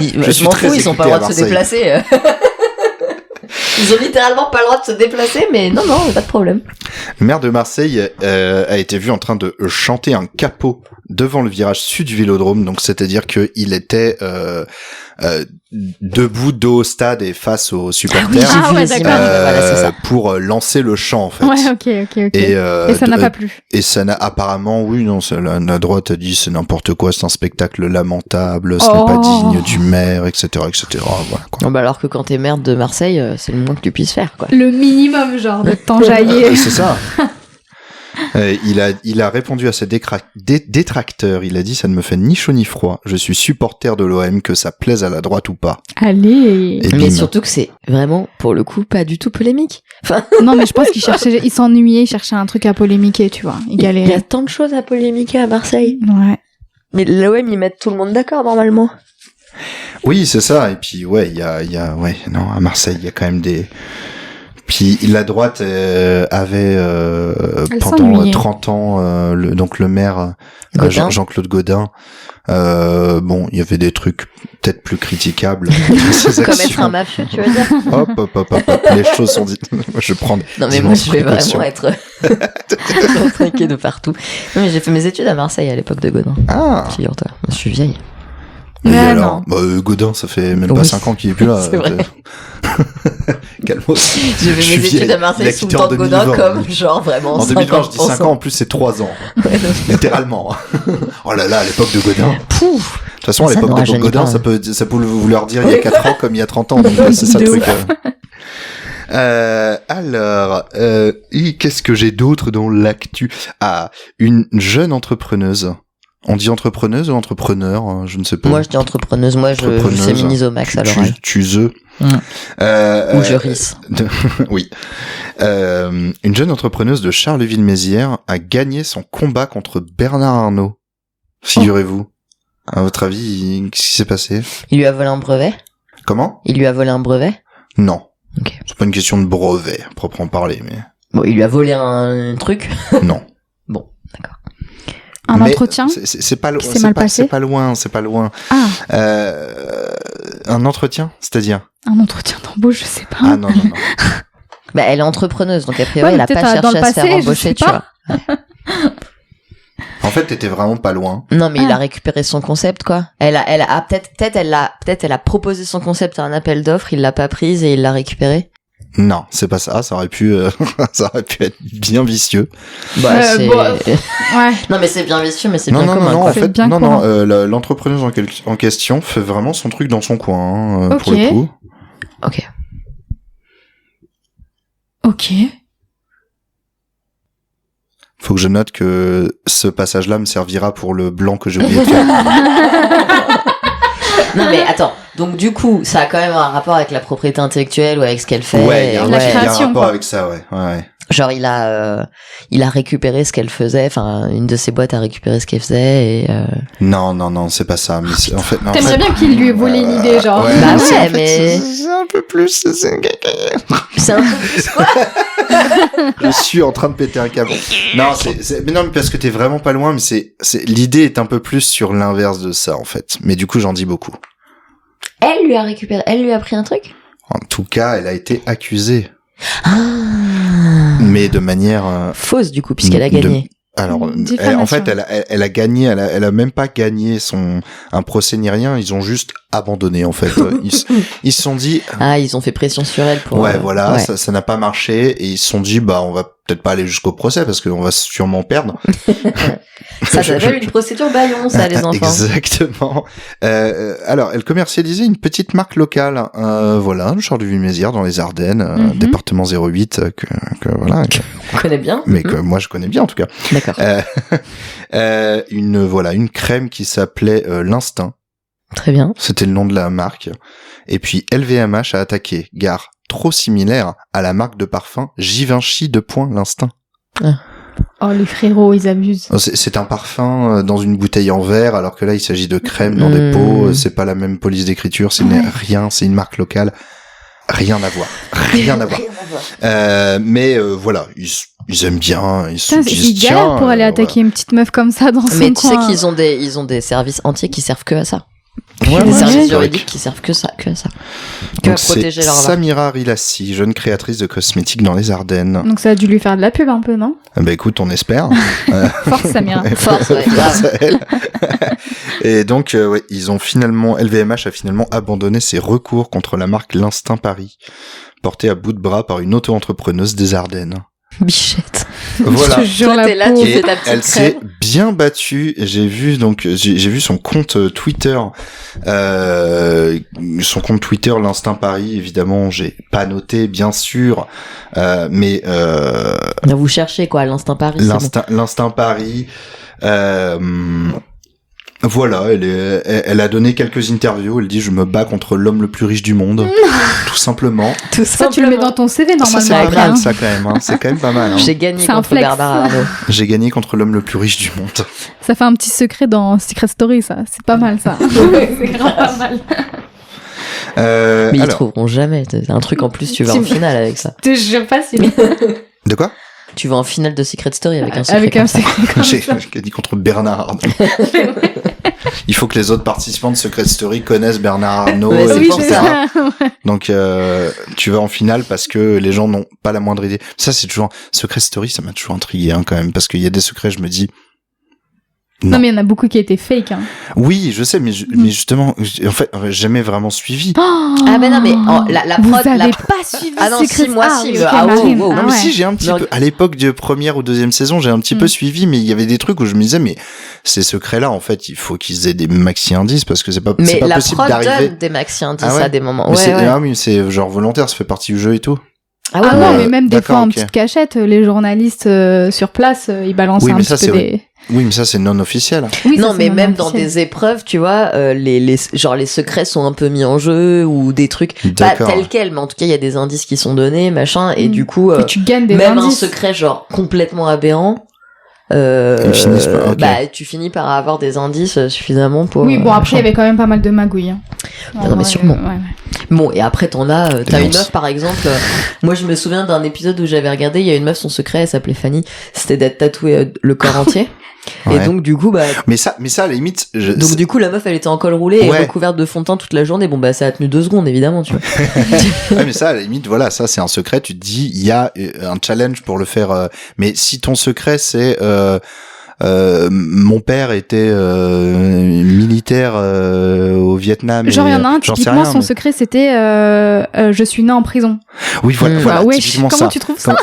Je m'en fous, ils ont pas le droit de se déplacer. Ils ont littéralement pas le droit de se déplacer, mais non, pas de problème. Le maire de Marseille a été vu en train de chanter un capot devant le virage sud du Vélodrome, donc c'est-à-dire que il était debout dos au stade et face aux supporters pour lancer le chant en fait. Ouais, ok. Et ça n'a pas plu. Et ça n'a apparemment, la droite a dit c'est n'importe quoi, c'est un spectacle lamentable, ce n'est pas digne du maire, etc. Voilà, quoi. Bah alors que quand t'es maire de Marseille, c'est le moins que tu puisses faire, quoi. Le minimum, genre, de t'enjailler. C'est ça. Il a répondu à ses détracteurs. Il a dit, ça ne me fait ni chaud ni froid. Je suis supporter de l'OM, que ça plaise à la droite ou pas. Allez. Et Mais bim. surtout que c'est vraiment, pour le coup, pas du tout polémique. Enfin, Non, mais je pense il s'ennuyait, il cherchait un truc à polémiquer, tu vois. Il il y a galérait. tant de choses à polémiquer à Marseille. Ouais. Mais l'OM, ils mettent tout le monde d'accord, normalement. Oui, c'est ça. Et puis, ouais, il y a, ouais, non, à Marseille, il y a quand même des... Puis la droite avait pendant s'ennuyait. 30 ans donc le maire Gaudin. Jean-Claude Gaudin. Bon, il y avait des trucs peut-être plus critiquables. Ses Comme actions. être un mafieux, tu veux dire? Hop, les choses sont dites. Moi, je prends. Non, mais moi, je vais vraiment être trinqué de partout. Non, mais j'ai fait mes études à Marseille à l'époque de Gaudin. Ah. Figure-toi, je suis vieille. Et Mais alors, non. Godin, ça fait même pas Oui. 5 ans qu'il est plus là. C'est vrai. Calmos. J'ai fait mes études à Marseille sous le temps de Gaudin comme genre vraiment En 2020, je dis 5 ans, en 50%. plus c'est 3 ans. Ouais, non. Littéralement. Oh là là, à l'époque de Godin. De Pouf. toute façon, à Ça l'époque nous de rajeunit Godin, pas, ça peut vouloir dire il y a 4 ans comme il y a 30 ans. Donc c'est ça le De truc. Alors, qu'est-ce que j'ai d'autre dans l'actu? Ah, une jeune entrepreneuse. On dit entrepreneuse ou entrepreneur, je ne sais pas. Moi, je dis entrepreneuse. Moi, je Entrepreneuse. féminise au max à l'oral. Tu Mm. Ou je risse. Oui. Une jeune entrepreneuse de Charleville-Mézières a gagné son combat contre Bernard Arnault. Figurez-vous. À votre avis, qu'est-ce qui s'est passé? Il lui a volé un brevet? Comment? Il lui a volé un brevet? Non. Ok. C'est pas une question de brevet, à proprement parler, mais Bon, il lui a volé un truc. non. Bon, d'accord. Un Mais entretien c'est pas loin. qui s'est mal passé C'est pas loin. Ah, Un entretien, c'est-à-dire? un entretien d'embauche, je sais pas. Ah non. Bah, elle est entrepreneuse, donc a priori, Ouais, elle mais a pas peut-être dans cherché le à se faire passé, je embaucher, sais tu pas. vois. En fait, t'étais vraiment pas loin. Non, mais il Ah. a récupéré son concept, quoi. Elle a peut-être elle a proposé son concept à un appel d'offres, il l'a pas prise et il l'a récupéré. Non, c'est pas ça. Ça aurait pu être bien vicieux. Bah, c'est... bon, ouais. Non, mais c'est bien vicieux, mais c'est Non, bien non, commun, non, quoi. en C'est fait, bien non, commun. l'entrepreneuse en question fait vraiment son truc dans son coin, pour Ok. le coup. Ok. Ok. Faut que je note que ce passage-là me servira pour le blanc que j'ai oublié de faire. Non, mais attends. Donc, du coup, ça a quand même un rapport avec la propriété intellectuelle ou avec ce qu'elle fait. Ouais, il y a un La il y a un création, rapport quoi. avec ça, ouais. Genre, il a récupéré ce qu'elle faisait. Enfin, une de ses boîtes a récupéré ce qu'elle faisait et, Non, c'est pas ça. Mais en fait, non, en T'aimerais fait- bien qu'il lui ait volé une idée, genre. Ouais, Bah c'est- ouais, en fait, mais- c'est un peu plus. c'est un peu plus quoi. Je suis en train de péter un câble. Non, mais non, mais parce que t'es vraiment pas loin. Mais l'idée est un peu plus sur l'inverse de ça, en fait. Mais du coup, j'en dis beaucoup. Elle lui a pris un truc? En tout cas, elle a été accusée, Ah. mais de manière. Fausse, du coup, puisqu'elle a de- gagné. Alors, Diffamation. en fait, elle a gagné. Elle a même pas gagné un procès ni rien. Ils ont juste abandonné, en fait. Ils se sont dit. Ah, ils ont fait pression sur elle pour... Ouais, voilà, ouais. ça n'a pas marché et ils se sont dit on va peut-être pas aller jusqu'au procès parce qu'on va sûrement perdre. Ça s'appelle une procédure bâillon, ça, les enfants. Exactement. Alors, elle commercialisait une petite marque locale, voilà, Charleville-Mézières dans les Ardennes, département 08, que voilà, On connaît bien. mais que moi je connais bien en tout cas. D'accord. Une crème qui s'appelait l'Instinct. Très bien. C'était le nom de la marque. Et puis LVMH a attaqué, gare trop similaire à la marque de parfum Givenchy de Point l'Instinct. Oh, les frérots, ils abusent. C'est un parfum dans une bouteille en verre, alors que là il s'agit de crème dans des pots. C'est pas la même police d'écriture, c'est rien, c'est une marque locale. Rien à voir. Mais voilà, ils aiment bien. Ils se Putain, disent, ils galèrent pour aller ouais. attaquer une petite meuf comme ça dans son Mais tu sais coin. qu'ils ont des services entiers qui servent que à ça. Ouais, Des ouais, services c'est juridiques vrai. qui servent que à ça. Que Donc à protéger c'est leur marque. Samira Rilassi, jeune créatrice de cosmétiques dans les Ardennes. Donc ça a dû lui faire de la pub un peu, non? Bah écoute, on espère. Force, Samira. Force, ouais, Force grave. à elle. Et donc, ouais, LVMH a finalement abandonné ses recours contre la marque L'Instinct Paris, portée à bout de bras par une auto-entrepreneuse des Ardennes. Bichette. Voilà. Je te jure, Toi, la t'es là, tu pauvre. fais ta petite Elle s'est crème. bien battue. J'ai vu son compte Twitter. Je son compte Twitter, l'Instinct Paris, évidemment, j'ai pas noté, bien sûr, mais Vous cherchez quoi, l'Instinct Paris? l'Instinct Paris. Voilà, elle a donné quelques interviews. Elle dit je me bats contre l'homme le plus riche du monde, tout simplement. Ça, tu le mets dans ton CV normalement. Ça, c'est pas mal, ça quand même. Hein. C'est quand même pas mal. Hein. J'ai gagné C'est un contre flex. Bernard Arnault. J'ai gagné contre l'homme le plus riche du monde. Ça fait un petit secret dans Secret Story, ça. C'est pas mal, ça. C'est grave pas mal. Mais ils alors, trouveront jamais. C'est un truc en plus, tu vas en finale avec ça. Je te jure pas si. de quoi? Tu vas en finale de Secret Story avec un secret. Avec un comme ça. secret comme J'ai ça. gagné contre Bernard Arnault. Il faut que les autres participants de Secret Story connaissent Bernard Arnault. Ouais, c'est et pour etc. ça. Donc tu vas en finale parce que les gens n'ont pas la moindre idée. Ça c'est toujours Secret Story, ça m'a toujours intrigué hein, quand même parce qu'il y a des secrets, je me dis Non, mais il y en a beaucoup qui étaient fake. Hein. oui, je sais, mais justement, en fait, j'ai jamais vraiment suivi. Ah ben non, mais la Vous prod... avez pas suivi Ah non, Secret si, moi, Story. si, Ok, ah, wow, Marine. wow. Non Ah mais ouais. si, j'ai un petit Non, peu à l'époque de première ou deuxième saison, j'ai un petit peu suivi, mais il y avait des trucs où je me disais mais ces secrets-là, en fait, il faut qu'ils aient des maxi indices parce que c'est pas Mais la possible prod d'arriver. donne des maxi indices Ah ouais. à des moments. Mais Ouais, c'est ouais. ah oui, c'est genre volontaire, ça fait partie du jeu et tout. Ah Ah non, ouais. mais même des D'accord, fois en ok. petite cachette, les journalistes sur place, ils balancent Oui, un mais petit ça, peu c'est des... Oui, mais ça c'est non officiel. Oui, ça, Non, c'est mais non même dans officiel. des épreuves, tu vois, genre les secrets sont un peu mis en jeu ou des trucs pas D'accord. tels quels, mais en tout cas il y a des indices qui sont donnés, machin, et du coup, Et tu gagnes des même indices. un secret genre complètement aberrant, Ils finissent par- ok. bah tu finis par avoir des indices suffisamment pour. Oui, bon, après, il y machin. avait quand même pas mal de magouilles. Hein. Non, mais sûrement. Ouais. Bon, et après t'en as, t'as une Dénonce. meuf par exemple. Moi je me souviens d'un épisode où j'avais regardé, il y a une meuf, son secret, elle s'appelait Fanny, c'était d'être tatouée le corps entier. Ouais. Et donc du coup, bah Mais ça à la limite, donc du coup la meuf elle était en col roulé et Ouais. recouverte de fond de teint toute la journée. Bon bah ça a tenu 2 secondes évidemment, tu vois. ouais, mais ça, à la limite, voilà, ça c'est un secret. Tu te dis, il y a un challenge pour le faire. Mais si ton secret c'est mon père était militaire au Vietnam. Genre, il y en a un, j'en sais typiquement, rien, son mais- secret, c'était je suis né en prison. Oui, voilà, voilà, Bah, wesh, typiquement comment ça. tu trouves ça?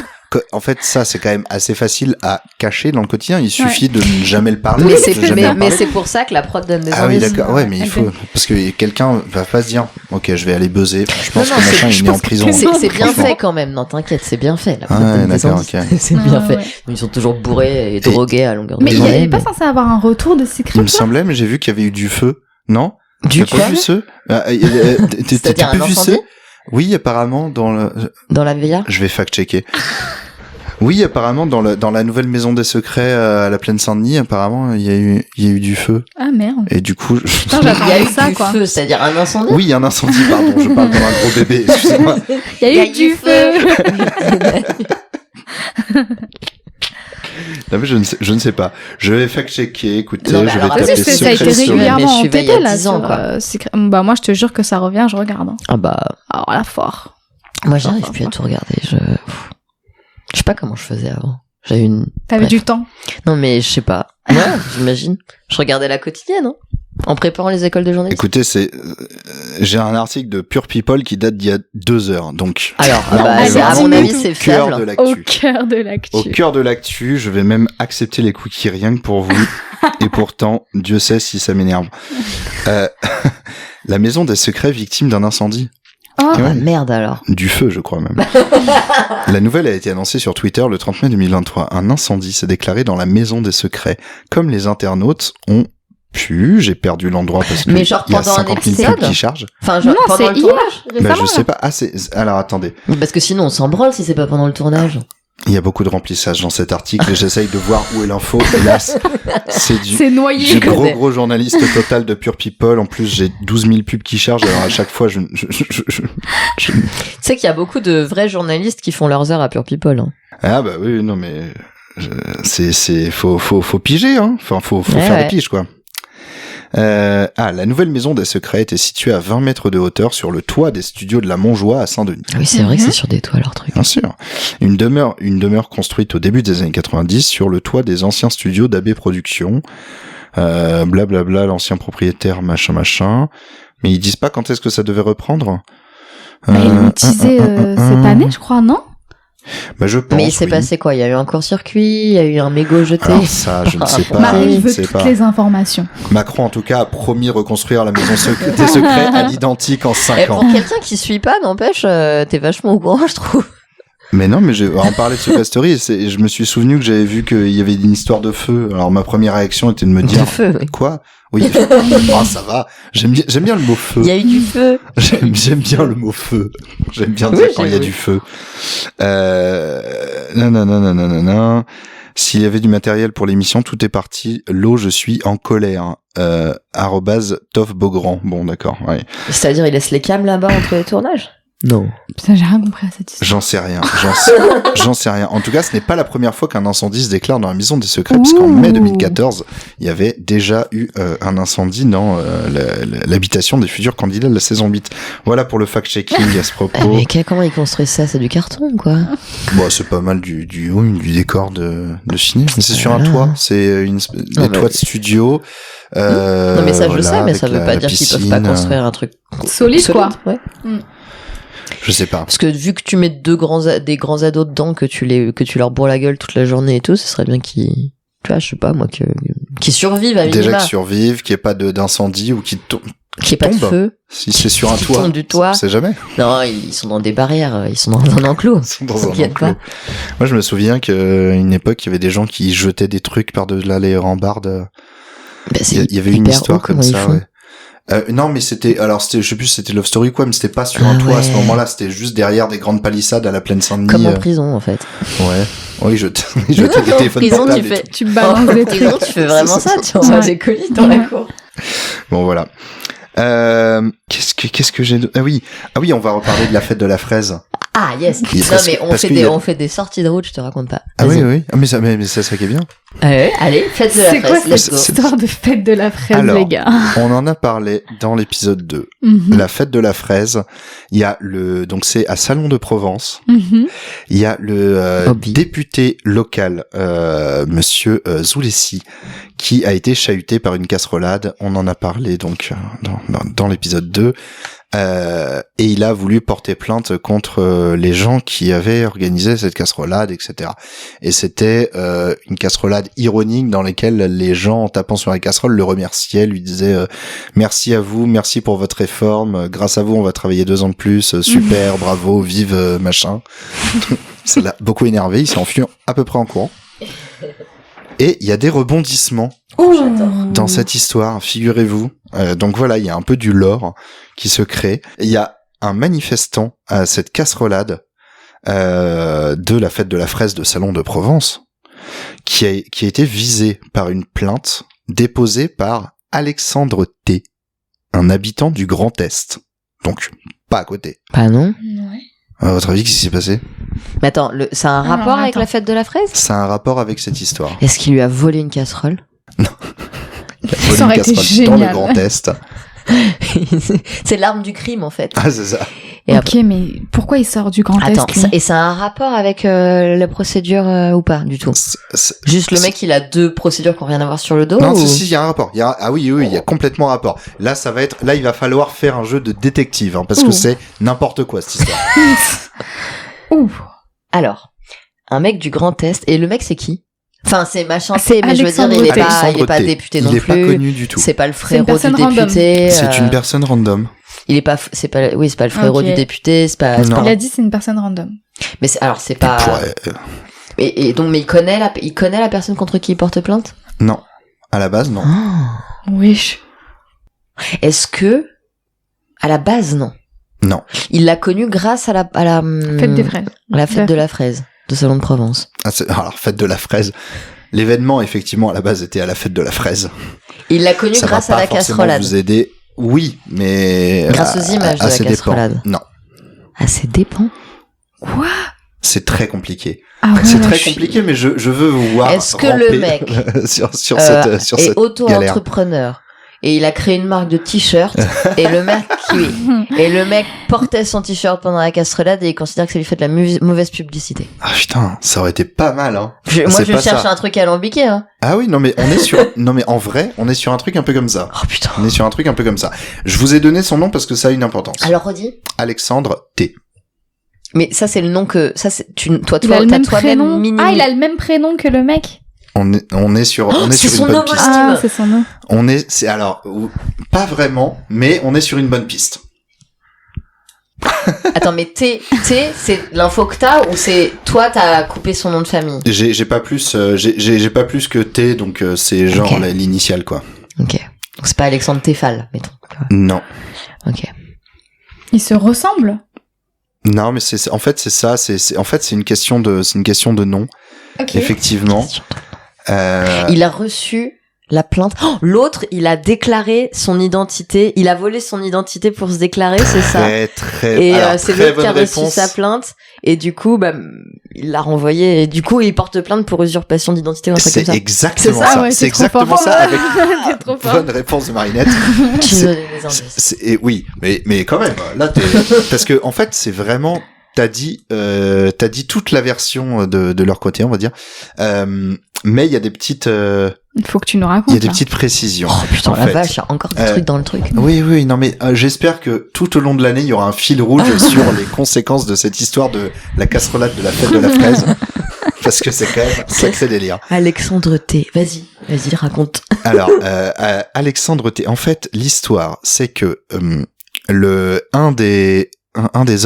En fait, ça, c'est quand même assez facile à cacher dans le quotidien. Il suffit de ne jamais le parler. Mais de c'est jamais en mais parler. c'est pour ça que la prod donne des Ah oui, indices. d'accord. Ouais, mais il faut parce que quelqu'un va pas se dire, ok, je vais aller buzzer. Je pense Non, que non, machin je il est né en pense que prison. C'est bien Franchement. fait quand même, non t'inquiète, c'est bien fait. La prod Ouais, donne des d'accord, indices. ok. C'est Ah, bien fait. ouais. Ils sont toujours bourrés et drogués à longueur de Mais il journée. n'y avait pas censé avoir un retour de Secret Il me là semblait, mais j'ai vu qu'il y avait eu du feu. Non? Du T'as pas quoi vu ce? C'est-à-dire T'as un pas vu incendie ce? Oui, apparemment dans le. dans la VR. Je vais fact-checker. Oui, apparemment dans la nouvelle maison des secrets à la Plaine Saint-Denis, apparemment il y a eu du feu. Ah merde. Et du coup, Putain, Il y a j'attendais eu ça, du quoi. feu, c'est-à-dire un incendie. oui, il y a un incendie. Pardon, je parle comme un gros bébé. Excusez-moi. Il y a eu du feu. Non, mais je ne sais pas. Je vais fact-checker. Écoutez, Non, mais je vais alors, taper vas-y, Ça a été Secret Story. Mais régulièrement je en suis veille TT, à là. 10 ans, sur, quoi. Bah, moi, je te jure que ça revient, je regarde. Hein. Ah bah, Alors là, fort. moi j'arrive plus à tout regarder. Je sais pas comment je faisais avant. J'avais une. T'avais Bref. du temps. Non mais je sais pas. Ouais, j'imagine. Je regardais la quotidienne, hein, en préparant les écoles de journalisme. Écoutez, j'ai un article de Pure People qui date d'il y a 2 heures. Donc, Alors, là, bah, on est c'est- à vraiment mon au avis, c'est cœur fiable. de Au l'actu. cœur de l'actu. Au cœur de l'actu, je vais même accepter les cookies rien que pour vous. Et pourtant, Dieu sait si ça m'énerve. La maison des secrets victime d'un incendie. Oh, Ah Ouais. merde alors. Du feu, je crois même. La nouvelle a été annoncée sur Twitter le 30 mai 2023. Un incendie s'est déclaré dans la maison des secrets. Comme les internautes ont pu, j'ai perdu l'endroit parce que Mais genre il y a pendant un 50 000 épisode pubs qui chargent. Enfin, genre, non, pendant c'est le hier, tournage. Bah, récemment. je sais pas. Ah, alors attendez. Parce que sinon on s'en branle si c'est pas pendant le tournage. Il y a beaucoup de remplissage dans cet article et j'essaye de voir où est l'info. Hélas, c'est du C'est noyé. gros journaliste total de Pure People. En plus, j'ai 12 000 pubs qui chargent. Alors à chaque fois, je Tu sais qu'il y a beaucoup de vrais journalistes qui font leurs heures à Pure People. Hein. ah bah oui, non mais faut piger, hein. Enfin, faut Ouais, faire ouais. des piges, quoi. La nouvelle maison des secrets était située à 20 mètres de hauteur sur le toit des studios de la Montjoie à Saint-Denis. Ah oui, c'est vrai que c'est sur des toits leur truc. Bien sûr. Une demeure construite au début des années 90 sur le toit des anciens studios d'AB Productions. Blablabla, l'ancien propriétaire, machin. Mais ils disent pas quand est-ce que ça devait reprendre. Bah, ils l'ont teasé cette année, je crois, non? Bah, je pense. Mais il s'est oui. passé quoi? Il y a eu un court-circuit, il y a eu un mégot jeté. Alors ça, je ne sais pas. Marie je veut sais toutes pas. les informations. Macron, en tout cas, a promis reconstruire la maison des secrets à l'identique en 5 Et ans. pour quelqu'un qui suit pas, n'empêche, t'es vachement au courant, je trouve. Mais non, mais on parlait de Secret Story et je me suis souvenu que j'avais vu qu'il y avait une histoire de feu. Alors ma première réaction était de me dire Du feu, oui. quoi? Oui. Oh, ça va. J'aime bien le mot feu. Il y a eu du feu. J'aime bien le mot feu. J'aime bien Oui, dire quand il y a oui. du feu. Non. S'il y avait du matériel pour l'émission, tout est parti. L'eau, je suis en colère. @Toff Beaugrand. Bon, d'accord. Ouais. C'est-à-dire, il laisse les cams là-bas entre les tournages? Non. Putain, j'ai rien compris à cette histoire. J'en sais rien. J'en sais rien. En tout cas, ce n'est pas la première fois qu'un incendie se déclare dans la maison des secrets, puisqu'en mai 2014, il y avait déjà eu un incendie dans l'habitation des futurs candidats de la saison 8. Voilà pour le fact-checking à ce propos. Mais comment ils construisent ça? C'est du carton, quoi. Bon, c'est pas mal du décor de ciné. Mais c'est sur un Voilà. toit. C'est des toits de studio. Non, mais ça, je voilà, sais, mais avec ça veut pas la dire qu'ils peuvent piscine. pas construire un truc Solide, quoi. Ouais. Je sais pas. Parce que vu que tu mets des grands ados dedans, que tu leur bourres la gueule toute la journée et tout, ce serait bien qu'ils, tu vois, je sais pas, moi, qu'ils survivent à minima. Déjà qu'ils survivent, qu'il n'y ait pas d'incendie ou qu'ils Qu'il n'y ait pas de tombent. feu. Si c'est sur un Qu'ils toit. tombent du toit. On sait jamais. Non, ils sont dans des barrières, ils sont dans un enclos. Ils sont dans un T'inquiète enclos. pas. Moi, je me souviens qu'à une époque, il y avait des gens qui jetaient des trucs par-delà les rambardes. Bah, Il y avait une histoire comme ça, ouais. Non, mais c'était, je sais plus si c'était Love Story ou quoi, mais c'était pas sur un toit à ce ouais. moment-là, c'était juste derrière des grandes palissades à la plaine Saint-Denis. Comme en prison, en fait. Ouais. Oui, je des En téléphones prison, portables tu et fais, Tu balances des en trucs. prison, tu fais vraiment ça, tu envoies Ouais. des colis dans la cour. tout. Bon, voilà. Qu'est-ce que j'ai ah oui, on va reparler de la fête de la fraise. Ah, yes. Et Non, parce mais que- parce qu'il y a- on fait des sorties de route, je te raconte pas. Ah Vas-y. oui. Ah, mais c'est ça qui est bien. Allez, fête de la C'est quoi fraise, let's cette go. histoire de fête de la fraise, Alors, les gars? On en a parlé dans l'épisode 2. Mhm. La fête de la fraise. Il y a donc c'est à Salon de Provence. Mhm. Il y a le Hobby. député local, monsieur Zoulessi, qui a été chahuté par une casserolade. On en a parlé donc dans l'épisode 2. Et il a voulu porter plainte contre les gens qui avaient organisé cette casserolade, etc. Et c'était une casserolade ironique dans laquelle les gens, en tapant sur la casserole, le remerciaient, lui disaient merci à vous, merci pour votre réforme, grâce à vous on va travailler 2 ans de plus, super, bravo, vive machin. Ça l'a beaucoup énervé, il s'est enfui à peu près en courant. Et il y a des rebondissements dans cette histoire, figurez-vous. Donc voilà, il y a un peu du lore qui se crée. Il y a un manifestant à cette casserolade de la fête de la fraise de Salon de Provence qui a été visé par une plainte déposée par Alexandre T, un habitant du Grand Est. Donc, pas à côté. Bah non. Ouais. À votre avis, qu'est-ce qui s'est passé? Mais attends, ça a un Alors, rapport avec attends. la fête de la fraise? Ça a un rapport avec cette histoire. Est-ce qu'il lui a volé une casserole? Il a volé Ça aurait une été casserole dans le génial. Grand Est. C'est l'arme du crime, en fait. Ah, c'est ça. Et Ok, mais pourquoi il sort du Grand Attends, Est, lui et ça a un rapport avec la procédure ou pas du tout? Juste le mec, il a 2 procédures qui n'ont rien à voir sur le dos? Non, ou... si, il y a un rapport. Ah oui, il y a complètement un rapport. Là, il va falloir faire un jeu de détective, hein, parce que Ouh. c'est n'importe quoi, cette histoire. Ouh. Alors, un mec du Grand Est, et le mec, c'est qui? Enfin, c'est machin, C'est mais je veux dire, Alexandre il est T. pas Alexandre T. député non Il est plus. pas connu du tout. C'est pas le C'est une frérot du personne random. député. C'est une personne random. Il est pas, c'est pas le frérot Ok. du député, c'est pas, Non. Il a dit c'est une personne random. mais alors c'est pas, et donc, mais il connaît la personne contre qui il porte plainte? Non. À la base, non. Wesh. Est-ce que, à la base, non? Non. Il l'a connu grâce à la Fête des fraises. à la fête de la fraise de Salon de Provence. Alors, fête de la fraise. L'événement, effectivement, à la base, était à la fête de la fraise. Il l'a connu Ça grâce va à pas la forcément casserolade. vous aider. Oui, mais... Grâce aux images de la ses dépens. casserolade. Non. Ah, c'est dépend. Quoi? C'est très compliqué. Ah ouais, C'est là, très je suis- compliqué, mais je veux vous voir Est-ce que ramper le mec sur est cette galère. auto-entrepreneur et il a créé une marque de t-shirt et le mec portait son t-shirt pendant la casserolade et il considère que ça lui fait de la mauvaise publicité. Ah putain, ça aurait été pas mal, hein. Moi, C'est je pas cherche ça. un truc alambiqué, hein. Ah oui, non mais on est sur... non mais en vrai, on est sur un truc un peu comme ça. Oh putain. On est sur un truc un peu comme ça. Je vous ai donné son nom parce que ça a une importance. Alors, redis. Alexandre T. Mais ça, c'est le nom que... Ça, c'est... Toi, Il a le même toi-même prénom. minimisé. Ah, il a le même prénom que le mec. On est sur c'est son une bonne nom, piste. Ah, c'est son nom. Pas vraiment, mais on est sur une bonne piste. Attends, mais T, c'est l'info que t'as ou c'est toi, t'as coupé son nom de famille? J'ai pas plus, j'ai pas plus que T, donc c'est genre Ok. l'initiale, quoi. Ok. Donc c'est pas Alexandre Tefal, mettons. Non. Ok. Ils se ressemblent. Non, mais en fait, c'est ça, en fait, c'est une question de nom. Ok. Effectivement. Il a reçu la plainte. Oh, l'autre, il a déclaré son identité. Il a volé son identité pour se déclarer, c'est ça? Très, Et alors, c'est très l'autre qui a bonne reçu réponse. sa plainte. Et du coup, il l'a renvoyé. Et du coup, il porte plainte pour usurpation d'identité ou un truc comme C'est ça. exactement C'est ça, ça. ouais, c'est c'est trop exactement fort. ça avec T'es trop fort. bonne réponse de Marinette. Tu C'est- nous donnes des indices. Oui, mais quand même, là, parce que en fait, c'est vraiment, t'as dit toute la version de leur côté, on va dire. Mais il y a des petites, Il faut que tu nous racontes. il y a des là. petites précisions. Oh putain, en la fait. vache, il y a encore des trucs dans le truc. Oui, non, mais j'espère que tout au long de l'année, il y aura un fil rouge sur les conséquences de cette histoire de la casserolade de la fête de la fraise. Parce que c'est quand même un sacré délire. Alexandre T. Vas-y, raconte. Alors, Alexandre T. En fait, l'histoire, c'est que un des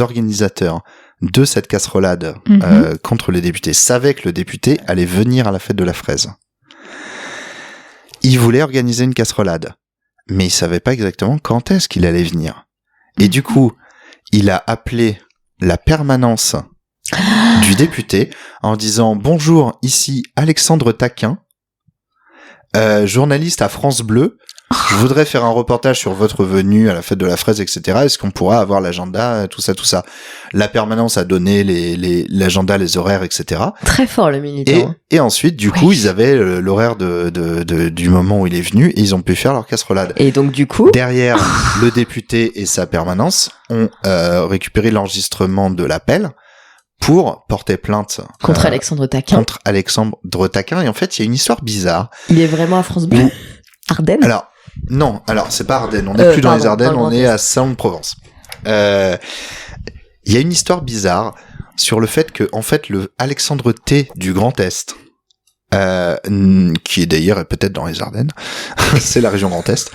organisateurs de cette casserolade contre les députés savait que le député allait venir à la fête de la fraise. Il voulait organiser une casserolade, mais il savait pas exactement quand est-ce qu'il allait venir. Et du coup, il a appelé la permanence du député en disant « Bonjour, ici Alexandre Taquin, journaliste à France Bleu. Je voudrais faire un reportage sur votre venue à la fête de la fraise, etc. Est-ce qu'on pourra avoir l'agenda, tout ça. » La permanence a donné l'agenda, les horaires, etc. Très fort, le militant. Et ensuite, du coup, ils avaient l'horaire du moment où il est venu et ils ont pu faire leur casserolade. Et donc, du coup... Derrière, le député et sa permanence ont récupéré l'enregistrement de l'appel pour porter plainte Contre Alexandre Taquin. contre Alexandre Taquin. Et en fait, il y a une histoire bizarre. Il est vraiment à France Bleu. Ardennes. Alors, non, c'est pas Ardennes. On n'est plus dans pardon, les Ardennes, dans le on est Grand à Salon-de-Provence. Il y a une histoire bizarre sur le fait que, en fait, le Alexandre T du Grand Est, qui est d'ailleurs peut-être dans les Ardennes, c'est la région Grand Est,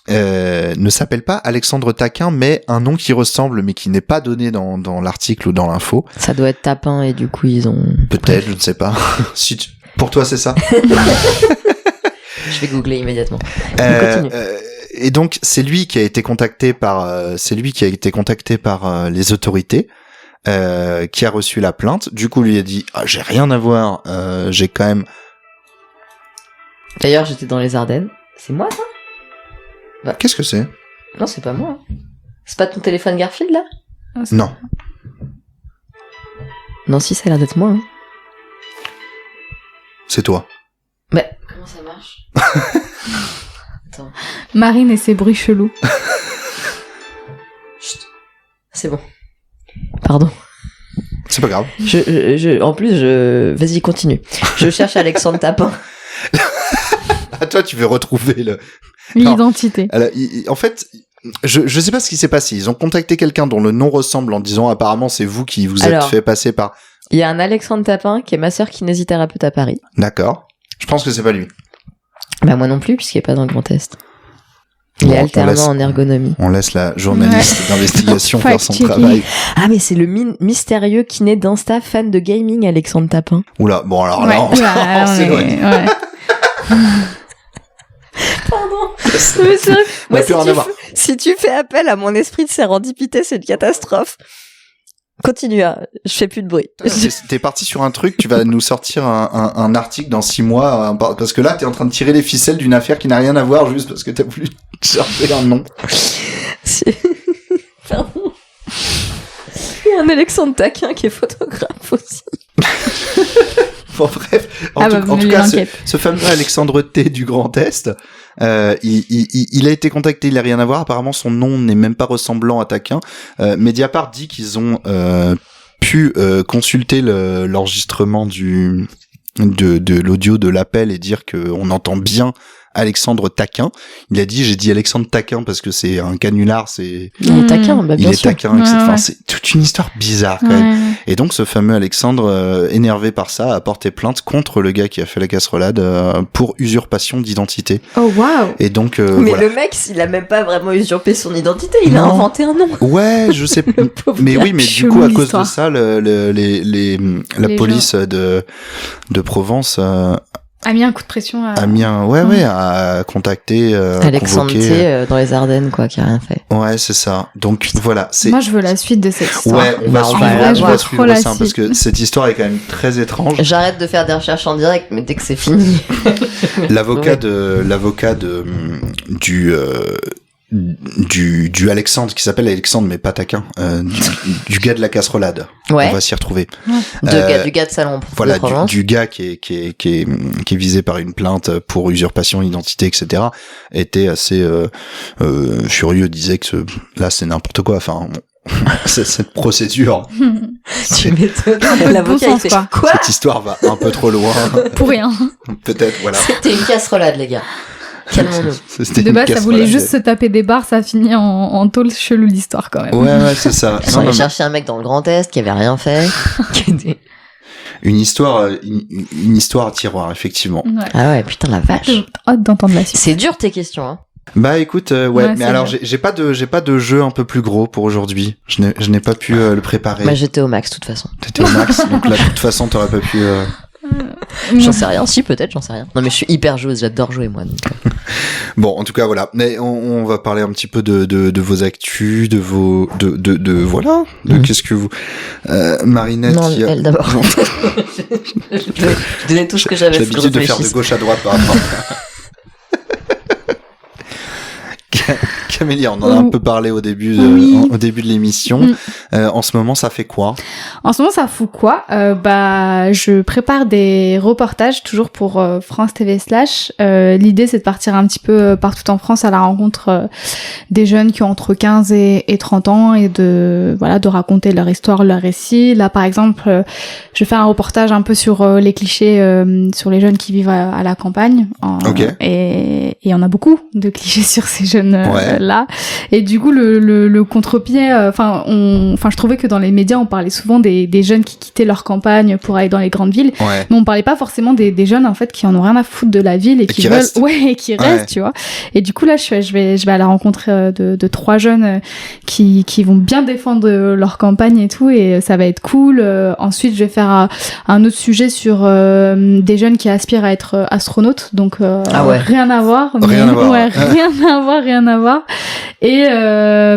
ne s'appelle pas Alexandre Taquin, mais un nom qui ressemble, mais qui n'est pas donné dans l'article ou dans l'info. Ça doit être Tapin et du coup, ils ont... Peut-être, je ne sais pas. Pour toi, c'est ça? Je vais googler immédiatement. Continue. Et donc, c'est lui qui a été contacté par les autorités, qui a reçu la plainte. Du coup, lui a dit, j'ai rien à voir, j'ai quand même... D'ailleurs, j'étais dans les Ardennes. C'est moi, ça? Qu'est-ce que c'est? Non, c'est pas moi. C'est pas ton téléphone Garfield, là? Non. Non, si, ça a l'air d'être moi. Hein. C'est toi. Mais comment ça marche? Attends. Marine et ses bruits chelous. Chut. C'est bon. Pardon. C'est pas grave. En plus, vas-y, continue. Je cherche Alexandre Tapin. Ah, toi, tu veux retrouver L'identité. Alors, en fait, je sais pas ce qui s'est passé. Ils ont contacté quelqu'un dont le nom ressemble en disant apparemment c'est vous qui vous êtes fait passer par... Il y a un Alexandre Tapin qui est masseur kinésithérapeute à Paris. D'accord. Je pense que c'est pas lui. Bah moi non plus, puisqu'il est pas dans le Grand Est. Il est Bon, alternant en ergonomie. On laisse la journaliste d'investigation faire son Fact-checking. travail. Ah mais c'est le mystérieux kiné d'Insta fan de gaming Alexandre Tapin. Oula, bon alors Ouais. là, Oula, on s'éloigne. ouais. Pardon. Mais c'est vrai. On a Moi, plus rien à voir. si tu fais appel à mon esprit de sérendipité, c'est une catastrophe. Continue, je fais plus de bruit. T'es parti sur un truc, tu vas nous sortir un article dans 6 mois, parce que là, t'es en train de tirer les ficelles d'une affaire qui n'a rien à voir, juste parce que t'as voulu chercher un nom. Pardon. Il y a un Alexandre Taquin qui est photographe aussi. Bon, bref. En tout menez cas, l'enquête. ce fameux Alexandre T du Grand Est, il a été contacté, il a rien à voir. Apparemment, son nom n'est même pas ressemblant à Taquin. Mediapart dit qu'ils ont pu consulter l'enregistrement de l'audio de l'appel et dire qu'on entend bien Alexandre Taquin. Il a dit, j'ai dit Alexandre Taquin parce que c'est un canular, c'est... Il est taquin, bah, bien il sûr. est taquin, etc. Enfin, c'est toute une histoire bizarre quand même. Et donc ce fameux Alexandre, énervé par ça, a porté plainte contre le gars qui a fait la casserolade pour usurpation d'identité. Oh waouh. Et donc Mais voilà. le mec, il a même pas vraiment usurpé son identité, il a Non. inventé un nom. Ouais, je sais. pauvre Mais gars. oui, mais du Chelou, coup, à cause de l'histoire. ça, la Les police de Provence A mis un coup de pression à... a mis a contacté, Alexandre convoqué. T dans les Ardennes, quoi, qui a rien fait. Ouais, c'est ça. Donc voilà, c'est. Moi, je veux la suite de cette histoire. Ouais, on va Bah, on suivre, va la on voir. va Trop suivre la ça parce suite. que cette histoire est quand même très étrange. J'arrête de faire des recherches en direct, mais dès que c'est fini. L'avocat Ouais. du Alexandre qui s'appelle Alexandre mais pas Taquin, du gars de la casserolade. Ouais. On va s'y retrouver. Du gars de salon. Voilà, de Provence. du gars qui est visé par une plainte pour usurpation d'identité, etc. était assez furieux, disait que là c'est n'importe quoi. Enfin, cette procédure, Tu m'étonnes. de L'avocat, bon il fait sens, quoi? cette histoire va un peu trop loin. Pour rien. Peut-être, voilà. C'était une casserolade, les gars. Calmons-nous. C'était De une base, ça voulait casserolade. juste se taper des barres, ça a fini en tôle chelou l'histoire quand même. Ouais, c'est ça. Ils sont Non, allés non, mais chercher un mec dans le Grand Est qui avait rien fait. qui était- une histoire à tiroir, effectivement. Ouais. Ah ouais, putain, la vache. Hâte d'entendre la suite. C'est dur tes questions, hein. Bah écoute, ouais, Ouais, mais c'est alors vrai. j'ai pas de jeu un peu plus gros pour aujourd'hui. Je n'ai pas pu le préparer. Moi, j'étais au max, de toute façon. T'étais au max, donc là de toute façon t'aurais pas pu. J'en sais rien. Si, peut-être, j'en sais rien. Non, mais je suis hyper joueuse, j'adore jouer, moi. Donc. Bon, en tout cas voilà. Mais on va parler un petit peu de vos actus, de voilà. De qu'est-ce que vous, Marinette. Non, qui a... elle d'abord. je donnais tout ce que j'avais. J'ai faut que je l'habitude de faire de réfléchisse. gauche à droite par rapport. Camélia, on en a un peu parlé au début de, Oui. au début de l'émission. En ce moment, ça fait quoi? En ce moment, ça fout quoi? Bah, je prépare des reportages toujours pour France TV /. L'idée, c'est de partir un petit peu partout en France à la rencontre des jeunes qui ont entre 15 et 30 ans et de raconter leur histoire, leur récit. Là, par exemple, je fais un reportage un peu sur les clichés sur les jeunes qui vivent à la campagne. Ok. Et on a beaucoup de clichés sur ces jeunes Ouais. là. Et du coup, le contre-pied, je trouvais que dans les médias, on parlait souvent des jeunes qui quittaient leur campagne pour aller dans les grandes villes. Ouais. Mais on parlait pas forcément des jeunes, en fait, qui en ont rien à foutre de la ville et qui veulent, restent. et qui restent, tu vois. Et du coup, là, je vais à la rencontre de 3 jeunes qui vont bien défendre leur campagne et tout, et ça va être cool. Ensuite, je vais faire un autre sujet sur des jeunes qui aspirent à être astronautes, donc Ah ouais. rien à voir. Rien à voir. Ouais, rien à voir. Et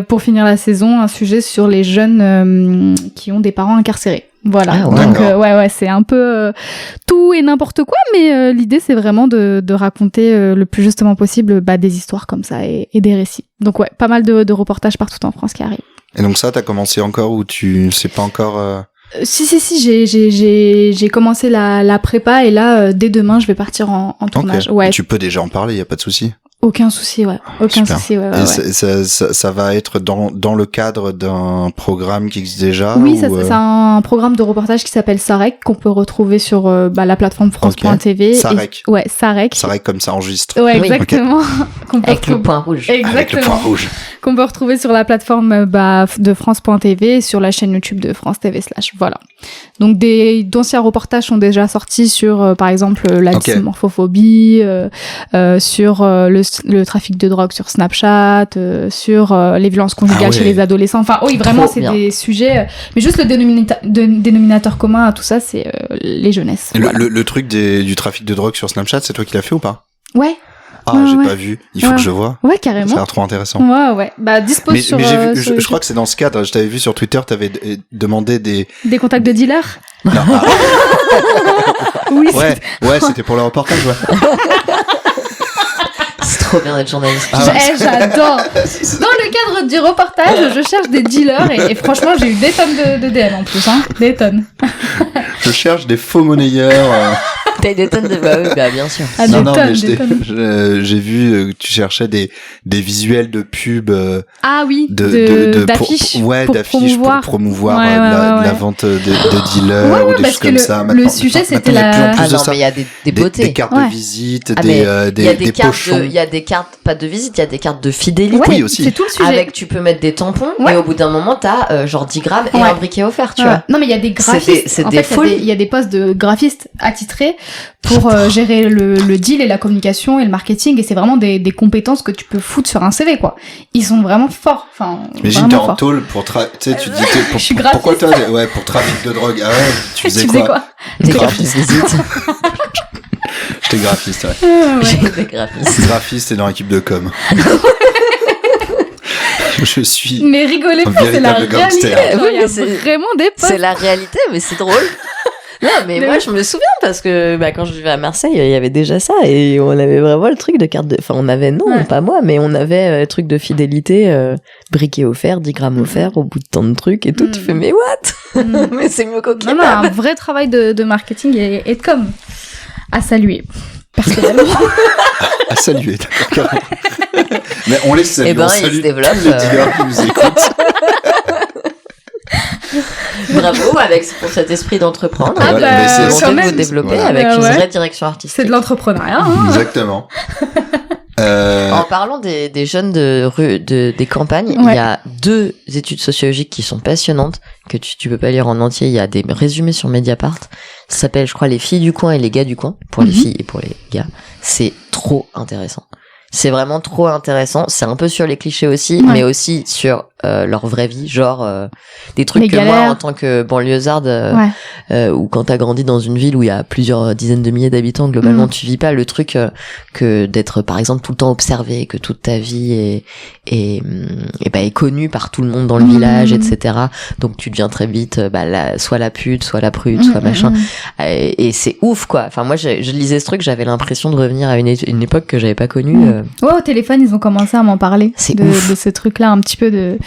pour finir la saison, un sujet sur les jeunes qui ont des parents incarcérés. Voilà. Ah ouais. Donc D'accord. ouais, c'est un peu tout et n'importe quoi, mais l'idée c'est vraiment de raconter le plus justement possible des histoires comme ça et des récits. Donc ouais, pas mal de reportages partout en France qui arrivent. Et donc ça, t'as commencé encore ou tu sais pas encore Si, j'ai commencé la prépa et là dès demain je vais partir en tournage. Ok. Ouais, Tu peux déjà en parler, y a pas de souci. aucun souci, ouais. Aucun Super. souci, ouais. Et ça va être dans le cadre d'un programme qui existe déjà. Oui, ou, c'est un programme de reportage qui s'appelle Sarec, qu'on peut retrouver sur la plateforme France.tv. Sarec. Ouais, Sarec. Ça règle comme ça enregistre. Ouais, Oui. exactement. Qu'on peut Avec le retrouver- point rouge. Avec le Exactement. point rouge. Qu'on peut retrouver sur la plateforme de France.tv et sur la chaîne YouTube de France TV /. Voilà. Donc d'anciens reportages sont déjà sortis sur, par exemple, la Ok. dysmorphophobie, sur le trafic de drogue sur Snapchat, sur les violences conjugales Ah ouais. chez les adolescents. Enfin, oui, vraiment, Trop c'est bien. des sujets. Mais juste le dénominateur commun à tout ça, c'est les jeunesses. Et Voilà. le truc du trafic de drogue sur Snapchat, c'est toi qui l'as fait ou pas? Ouais, Ah, Ouais, j'ai ouais. pas vu. Il faut Ouais. que je vois. ouais, Ça a carrément. l'air trop intéressant. Ouais. Bah, dispose Mais sur. j'ai vu, sur je crois que c'est dans ce cadre. Je t'avais vu sur Twitter, t'avais demandé des. Des contacts de dealers. Non, ah, Oui. ouais, c'était pour le reportage. Ouais. C'est trop bien d'être journaliste. Ah ouais. J'adore. Dans le cadre du reportage, je cherche des dealers et franchement, j'ai eu des tonnes de DM en plus, hein. Des tonnes. Je cherche des faux monnayeurs T'as des tonnes de... Bah oui, bah bien sûr. Ah, Non, des non, tonnes, mais des tonnes. j'ai vu que tu cherchais des visuels de pub. Ah oui, d'affiches. Ouais, pour d'affiches pour promouvoir Ouais, de la vente de dealers Ouais, ou des parce choses que comme ça. le sujet, c'était il y a de plus en la... plus Ah de non, ça. mais il y a des beautés. Des cartes Ouais. de visite, Ah, mais il y a des cartes pochons. il y a des cartes, pas de visite, il y a des cartes de fidélité. Ouais, Oui, aussi. c'est tout le sujet. Avec, tu peux mettre des tampons, Ouais. et au bout d'un moment, t'as genre 10 grammes et Ouais. un briquet offert, tu Ouais. vois. Non, mais il y a des graphistes. c'est En des fait, folies. il y a des postes de graphistes attitrés pour gérer le deal et la communication et le marketing. Et c'est vraiment des compétences que tu peux foutre sur un CV, quoi. Ils sont vraiment forts. Enfin, Imagine, t'es vraiment en forts. tôle pour tu sais, tu te dis Je suis graphiste. pourquoi toi, ouais, pour trafic de drogue. Ah ouais, tu faisais quoi? Des graphistes visite. J'étais graphiste, ouais. Ouais. J'ai des graphistes. Graphiste et dans l'équipe de com. Je suis Mais rigolez un pas, c'est la véritable réalité. gangster. Genre, Oui, il y a mais c'est- vraiment des postes. C'est la réalité, mais c'est drôle. Non, mais De moi, ouf. je me souviens parce que quand je vivais à Marseille, il y avait déjà ça et on avait vraiment le truc de carte de... Enfin, on avait, non, Ouais. pas moi, mais on avait le truc de fidélité, briquet offert, 10 grammes offert au bout de tant de trucs et tout. Tu fais, mais what? Mm. Mais c'est mieux qu'au Non, non, un vrai travail de marketing et de com. À saluer. Personnellement. à saluer, d'accord. Mais on les salue, Eh ben, on ils salue se développent, tous les dealers qui nous écoutent. Bravo pour cet esprit d'entreprendre. Ah et de bah, volonté quand de même. vous développer Voilà. avec une Ouais. vraie direction artistique. C'est de l'entrepreneuriat, hein. Exactement. En parlant des jeunes de rue, des campagnes, Ouais. il y a 2 études sociologiques qui sont passionnantes, que tu peux pas lire en entier. Il y a des résumés sur Mediapart. Ça s'appelle, je crois, Les filles du coin et les gars du coin, pour les filles et pour les gars. C'est trop intéressant. C'est vraiment trop intéressant. C'est un peu sur les clichés aussi, Ouais. mais aussi sur leur vraie vie, genre des trucs Les que moi, galères. en tant que banlieusarde, Ouais. ou quand t'as grandi dans une ville où il y a plusieurs dizaines de milliers d'habitants, globalement, tu vis pas le truc que d'être, par exemple, tout le temps observé, que toute ta vie est connue par tout le monde dans le village, etc. Donc tu deviens très vite soit la pute, soit la prude, soit machin. Et c'est ouf, quoi. Enfin, moi, je lisais ce truc, j'avais l'impression de revenir à une époque que j'avais pas connue. Ouais, au téléphone, ils ont commencé à m'en parler. C'est de ouf. ce truc-là, un petit peu de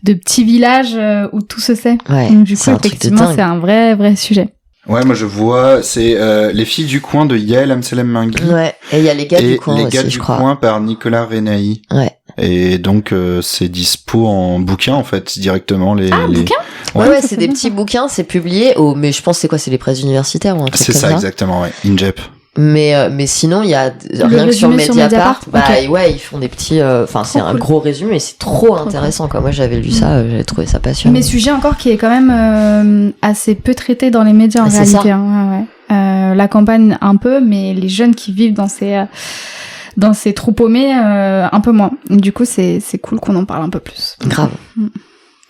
petits villages où tout se sait. Ouais, Donc, du c'est coup, un truc de effectivement, dingue. c'est un vrai sujet. Ouais, moi je vois, c'est Les filles du coin de Yael Amselem Mingui. Ouais. Et il y a les gars et du coin Les aussi, gars je du crois. coin par Nicolas Renaï. Ouais. Et donc c'est dispo en bouquin en fait directement les. bouquin Ouais. Ouais, ça, c'est des bien, petits ça. bouquins, c'est publié mais je pense c'est quoi, c'est les presses universitaires ou un truc C'est comme ça exactement, ouais. Injep. Mais sinon, il y a rien que sur résumé sur Mediapart, Mediapart, ok. ouais, ils font des petits, enfin, c'est un cool. gros gros résumé, c'est trop intéressant, quoi. Moi, j'avais lu ça, j'avais trouvé ça passionnant. Mais sujet encore qui est quand même assez peu traité dans les médias en C'est réalité. ça. Hein, ouais. La campagne un peu, mais les jeunes qui vivent dans ces trous paumés un peu moins. Du coup, c'est cool qu'on en parle un peu plus. Grave.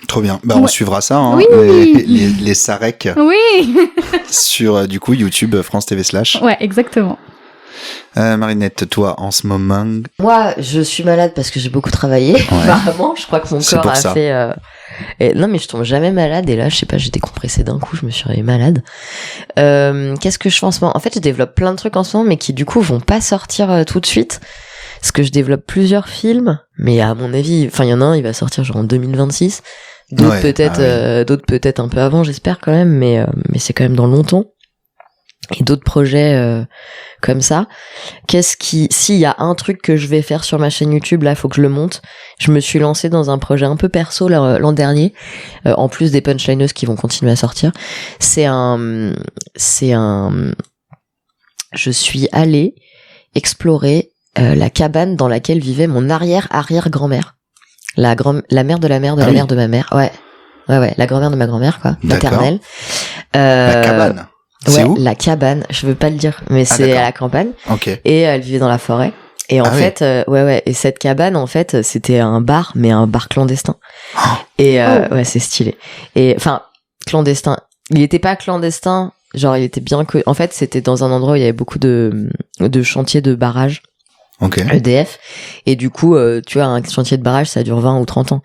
Trop bien. Bah on Ouais. suivra ça, hein. Oui. Les Sarek Oui. sur du coup YouTube France TV /. Ouais, exactement. Marinette, toi en ce moment. Moi, je suis malade parce que j'ai beaucoup travaillé. Apparemment, je crois que mon C'est corps pour a ça. fait. Non, mais je tombe jamais malade. Et là, je sais pas, j'ai décompressé d'un coup. Je me suis réveillée malade. Qu'est-ce que je fais en ce moment ? En fait, je développe plein de trucs en ce moment, mais qui du coup vont pas sortir tout de suite. Parce que je développe plusieurs films, mais à mon avis, enfin, il y en a un, il va sortir genre en 2026. D'autres Ouais, peut-être, d'autres peut-être un peu avant, j'espère quand même, mais c'est quand même dans longtemps. Et d'autres projets comme ça. S'il y a un truc que je vais faire sur ma chaîne YouTube, là, faut que je le monte. Je me suis lancée dans un projet un peu perso l'an dernier, en plus des punchlineuses qui vont continuer à sortir. Je suis allée explorer la cabane dans laquelle vivait mon arrière-arrière-grand-mère. La mère de la mère de la mère de ma mère. Ouais, la grand-mère de ma grand-mère, quoi, D'accord. maternelle. La cabane. C'est Ouais, où ? la cabane. Je veux pas le dire, mais c'est d'accord. à la campagne. Ok. Et elle vivait dans la forêt. Et en Ah oui. fait, et cette cabane, en fait, c'était un bar, mais un bar clandestin. Et ouais, c'est stylé. Et enfin, clandestin. Il était pas clandestin, genre il était bien que. En fait, c'était dans un endroit où il y avait beaucoup de chantiers de barrage. Ok. EDF, et du coup tu vois, un chantier de barrage ça dure 20 ou 30 ans,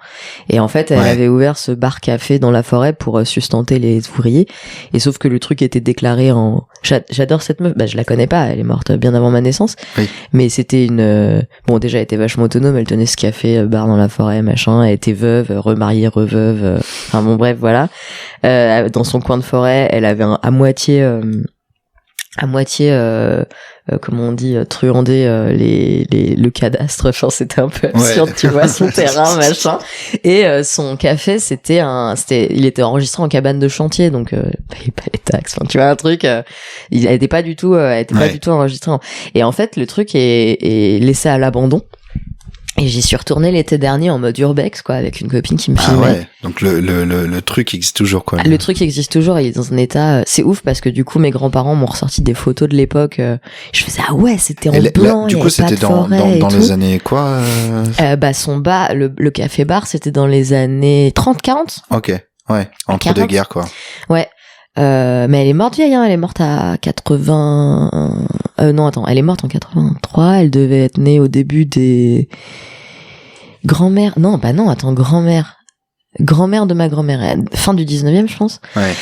et en fait elle Ouais. avait ouvert ce bar café dans la forêt pour sustenter les ouvriers, et sauf que le truc était déclaré en... J'adore cette meuf, je la connais pas, elle est morte bien avant ma naissance, Oui. mais c'était une... Bon, déjà elle était vachement autonome, elle tenait ce café bar dans la forêt, machin, elle était veuve, remariée, reveuve, enfin bon bref, voilà. Dans son coin de forêt, elle avait à moitié à moitié comment on dit truander le cadastre, enfin c'était un peu absurde, tu vois, son terrain machin, et son café il était enregistré en cabane de chantier, donc payait pas les taxes, enfin tu vois un truc, il était pas du tout pas du tout enregistré, et en fait le truc est laissé à l'abandon. Et j'y suis retournée l'été dernier en mode urbex, quoi, avec une copine qui me filmait. Ah ouais. Donc le truc existe toujours, quoi. Le truc existe toujours, il est dans un état, c'est ouf parce que du coup mes grands-parents m'ont ressorti des photos de l'époque, je faisais ah ouais, c'était en blanc, du coup c'était dans les années quoi son bar, le café bar, c'était dans les années 30-40. OK. Ouais, entre deux guerres, quoi. Ouais. Mais elle est morte vieille, hein, elle est morte à 80... non, attends, elle est morte en 83, elle devait être née au début des... Grand-mère... Non, bah non, attends, grand-mère de ma grand-mère, fin du 19e, je pense. Ouais.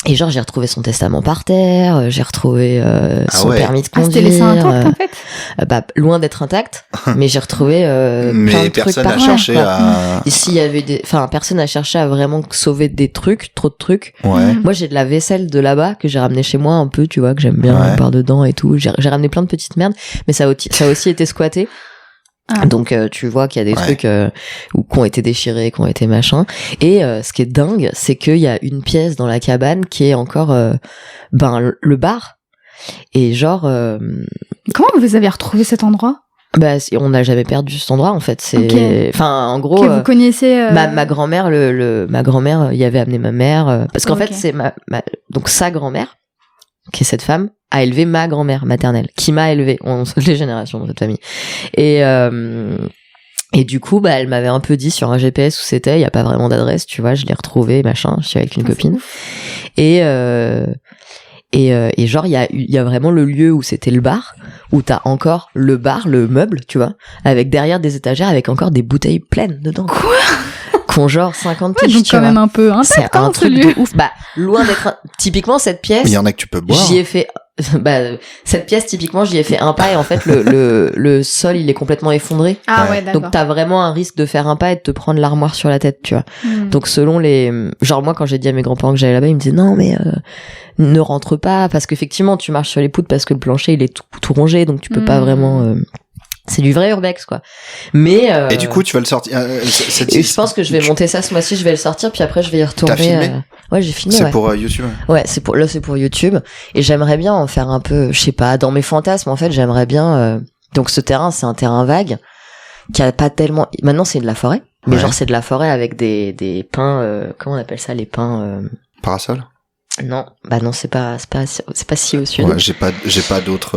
Et genre, j'ai retrouvé son testament par terre, j'ai retrouvé son permis de conduire. C'était laissé intact, en fait? Loin d'être intact, mais j'ai retrouvé plein de trucs personne n'a cherché à... Ici, il y avait personne n'a cherché à vraiment sauver des trucs, trop de trucs. Ouais. Moi, j'ai de la vaisselle de là-bas que j'ai ramené chez moi un peu, tu vois, que j'aime bien par dedans et tout. J'ai ramené plein de petites merdes, mais ça a aussi été squatté. Ah. Donc tu vois qu'il y a des trucs qui ont été déchirés, qui ont été machin. Et ce qui est dingue, c'est qu'il y a une pièce dans la cabane qui est encore le bar. Et genre comment vous avez retrouvé cet endroit? Bah on n'a jamais perdu cet endroit en fait. C'est enfin en gros que vous connaissez ma grand-mère ma grand-mère y avait amené ma mère parce qu'en fait c'est donc sa grand-mère qui est cette femme a élevé ma grand-mère maternelle qui m'a élevée, on les générations dans cette famille, et du coup elle m'avait un peu dit sur un GPS où c'était, il y a pas vraiment d'adresse, tu vois, je l'ai retrouvé machin, je suis avec une copine et genre il y a vraiment le lieu où c'était le bar, où t'as encore le bar, le meuble, tu vois, avec derrière des étagères avec encore des bouteilles pleines dedans. Quoi? Qu'on genre 50 piges, donc tu quand vois. même un peu intact, c'est un truc de ouf. Loin d'être typiquement cette pièce. Il y en a que tu peux boire. J'y ai fait cette pièce typiquement, j'y ai fait un pas et en fait le sol il est complètement effondré. Ah ouais, d'accord. Donc t'as vraiment un risque de faire un pas et de te prendre l'armoire sur la tête, tu vois. Donc selon genre moi quand j'ai dit à mes grands-parents que j'allais là-bas, ils me disaient non mais ne rentre pas parce qu'effectivement tu marches sur les poutres parce que le plancher il est tout rongé, donc tu peux pas vraiment c'est du vrai urbex, quoi. Mais et du coup, tu vas le sortir. Je pense que je vais monter ça ce mois-ci. Je vais le sortir, puis après je vais y retourner. T'as filmé Ouais, j'ai filmé. C'est pour YouTube. Ouais, c'est pour YouTube. Et j'aimerais bien en faire un peu, je sais pas, dans mes fantasmes. En fait, j'aimerais bien. Donc ce terrain, c'est un terrain vague qui a pas tellement. Maintenant, c'est de la forêt. Mais genre, c'est de la forêt avec des pins. Comment on appelle ça, les pins Parasol. Non, bah non, c'est pas si au sud. Ouais, j'ai pas d'autres.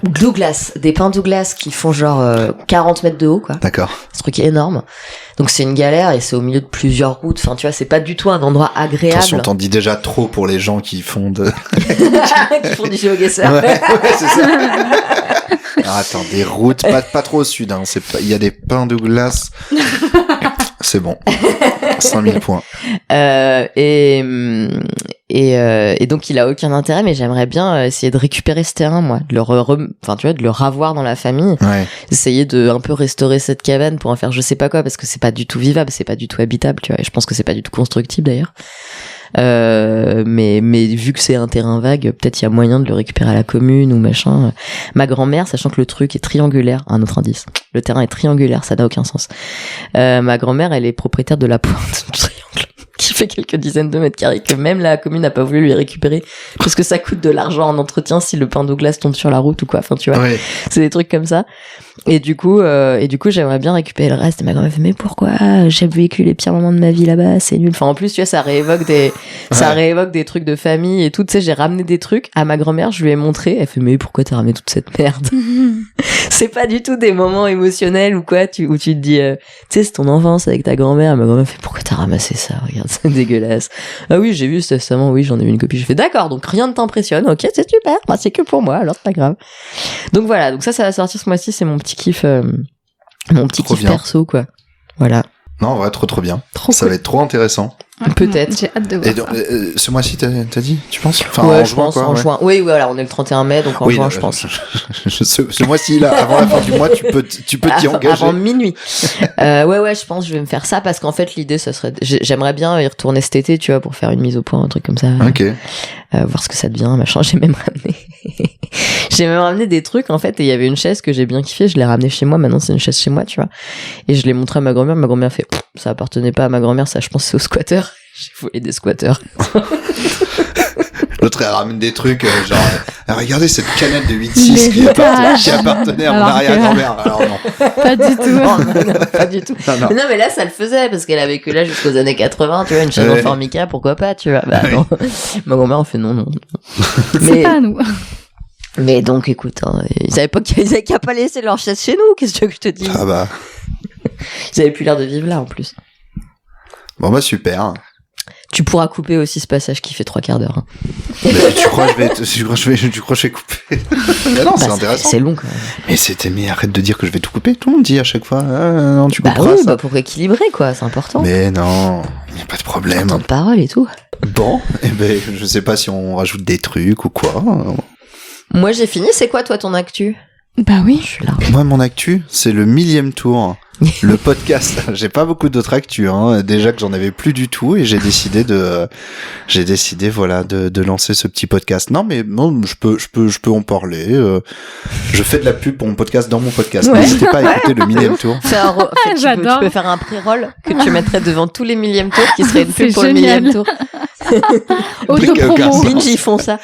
Douglas, des pins Douglas qui font genre 40 mètres de haut, quoi. D'accord. Ce truc est énorme. Donc c'est une galère et c'est au milieu de plusieurs routes. Enfin, tu vois, c'est pas du tout un endroit agréable. Attention, t'en dis déjà trop pour les gens qui font qui font du géoguesseur. Ouais, c'est ça. Alors, attends, des routes, pas trop au sud, hein. Il y a des pins Douglas. C'est bon. 5000 points. Et donc il a aucun intérêt, mais j'aimerais bien essayer de récupérer ce terrain, moi, de le de le ravoir dans la famille. Ouais. Essayer de un peu restaurer cette cabane pour en faire je sais pas quoi, parce que c'est pas du tout vivable, c'est pas du tout habitable, tu vois. Et je pense que c'est pas du tout constructible d'ailleurs. Mais vu que c'est un terrain vague, peut-être il y a moyen de le récupérer à la commune ou machin. Ma grand-mère, sachant que le truc est triangulaire, un autre indice, le terrain est triangulaire, ça n'a aucun sens. Ma grand-mère, elle est propriétaire de la pointe du triangle qui fait quelques dizaines de mètres carrés, que même la commune n'a pas voulu lui récupérer parce que ça coûte de l'argent en entretien si le pain Douglas tombe sur la route ou quoi, enfin tu vois. Ouais. C'est des trucs comme ça. Et du coup j'aimerais bien récupérer le reste. Et ma grand-mère fait mais pourquoi, j'ai vécu les pires moments de ma vie là-bas, c'est nul. Enfin en plus tu vois, ça réévoque des trucs de famille et tout. Tu sais, j'ai ramené des trucs à ma grand-mère, je lui ai montré, elle fait mais pourquoi t'as ramené toute cette merde. C'est pas du tout des moments émotionnels ou quoi, où tu te dis tu sais, c'est ton enfance avec ta grand-mère. Ma grand-mère fait pourquoi t'as ramassé ça, regarde, c'est dégueulasse. Ah oui, j'ai vu ce testament, oui, j'en ai vu une copie. Je fais d'accord, donc rien ne t'impressionne, ok, c'est super, bah, c'est que pour moi, alors c'est pas grave. Donc voilà, donc ça va sortir ce mois-ci, c'est mon petit kiff perso, quoi. Voilà. Non, en vrai, trop bien. Trop ça cool. va être trop intéressant. Peut-être. J'ai hâte de voir Et donc, ça. ce mois-ci, t'as dit, tu penses? Enfin, Ouais, en je juin, pense, quoi, en ouais. juin. Oui, voilà, on est le 31 mai, donc en Oui, juin, je pense. Ce mois-ci, là, avant la fin du mois, tu peux t'y engager. Avant minuit. Ouais, je pense que je vais me faire ça parce qu'en fait, l'idée, ça serait, j'aimerais bien y retourner cet été, tu vois, pour faire une mise au point, un truc comme ça. Ok. Voir ce que ça devient, machin. J'ai même ramené des trucs, en fait, et il y avait une chaise que j'ai bien kiffé, je l'ai ramenée chez moi, maintenant c'est une chaise chez moi, tu vois. Et je l'ai montré à ma grand-mère fait, ça appartenait pas à ma grand-mère, ça, je pense, c'est aux squatteurs. J'ai volé des squatteurs. L'autre, elle ramène des trucs, genre, regardez cette canette de 8-6 qui appartenait à mon arrière-grand-mère. Alors non. Pas du tout. Non, pas du tout. Non. Mais là, ça le faisait, parce qu'elle a vécu là jusqu'aux années 80, tu vois, une chaise en formica, pourquoi pas, tu vois. Bah, non. Ma grand-mère, en fait non. C'est pas à nous. Mais donc, écoute, hein, ils avaient qu'à pas laisser leur chaise chez nous, qu'est-ce que je te dis? Ah bah. Ils avaient plus l'air de vivre là, en plus. Bon bah, super. Tu pourras couper aussi ce passage qui fait 3/4 d'heure. Hein. Mais tu crois que je vais couper? Mais non, c'est intéressant. C'est long quand même. Mais arrête de dire que je vais tout couper. Tout le monde dit à chaque fois, non, tu couperas ça. Pour équilibrer, quoi, c'est important. Mais non, y a pas de problème. Temps de parole et tout. Bon, je sais pas si on rajoute des trucs ou quoi. Moi, j'ai fini. C'est quoi, toi, ton actu? Bah oui. Je suis là. Moi, mon actu, c'est le 1000e tour. Le podcast. J'ai pas beaucoup d'autres actus, hein. Déjà que j'en avais plus du tout, et j'ai décidé, voilà, de lancer ce petit podcast. Non, mais bon, je peux en parler. Je fais de la pub pour mon podcast dans mon podcast. Ouais. N'hésitez pas à écouter le 1000e tour. Tu peux faire un pré-roll que tu mettrais devant tous les 1000e tours qui serait une pub C'est pour génial. le 1000e tour. Autopromo. Binge, ils font ça.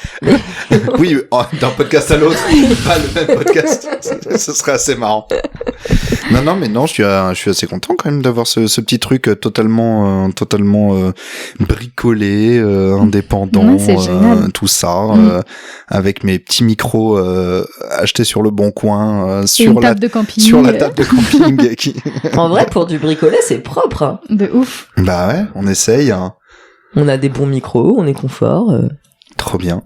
Oui, d'un podcast à l'autre, pas le même podcast. Ce serait assez marrant. Non, mais non, je suis assez content quand même d'avoir ce petit truc totalement bricolé, indépendant, Ouais, c'est génial. tout ça, avec mes petits micros achetés sur le Bon Coin, Et sur une table de camping. sur la table de camping. En vrai, pour du bricolé, c'est propre. Hein. De ouf. Bah ouais, on essaye. Hein. On a des bons micros, on est confort. Trop bien.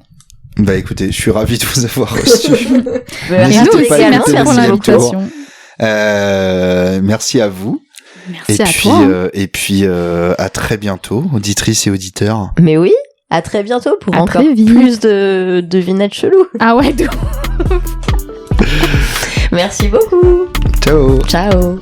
Bah écoutez, je suis ravi de vous avoir reçu. Et N'hésitez nous aussi, pas à merci écouter pour le 1000e l'invitation. Merci à vous. Merci à toi. Et puis à très bientôt, auditrices et auditeurs. Mais oui, à très bientôt pour À encore très vite. plus de devinettes cheloues. Ah ouais, de ouf. Merci beaucoup. Ciao. Ciao.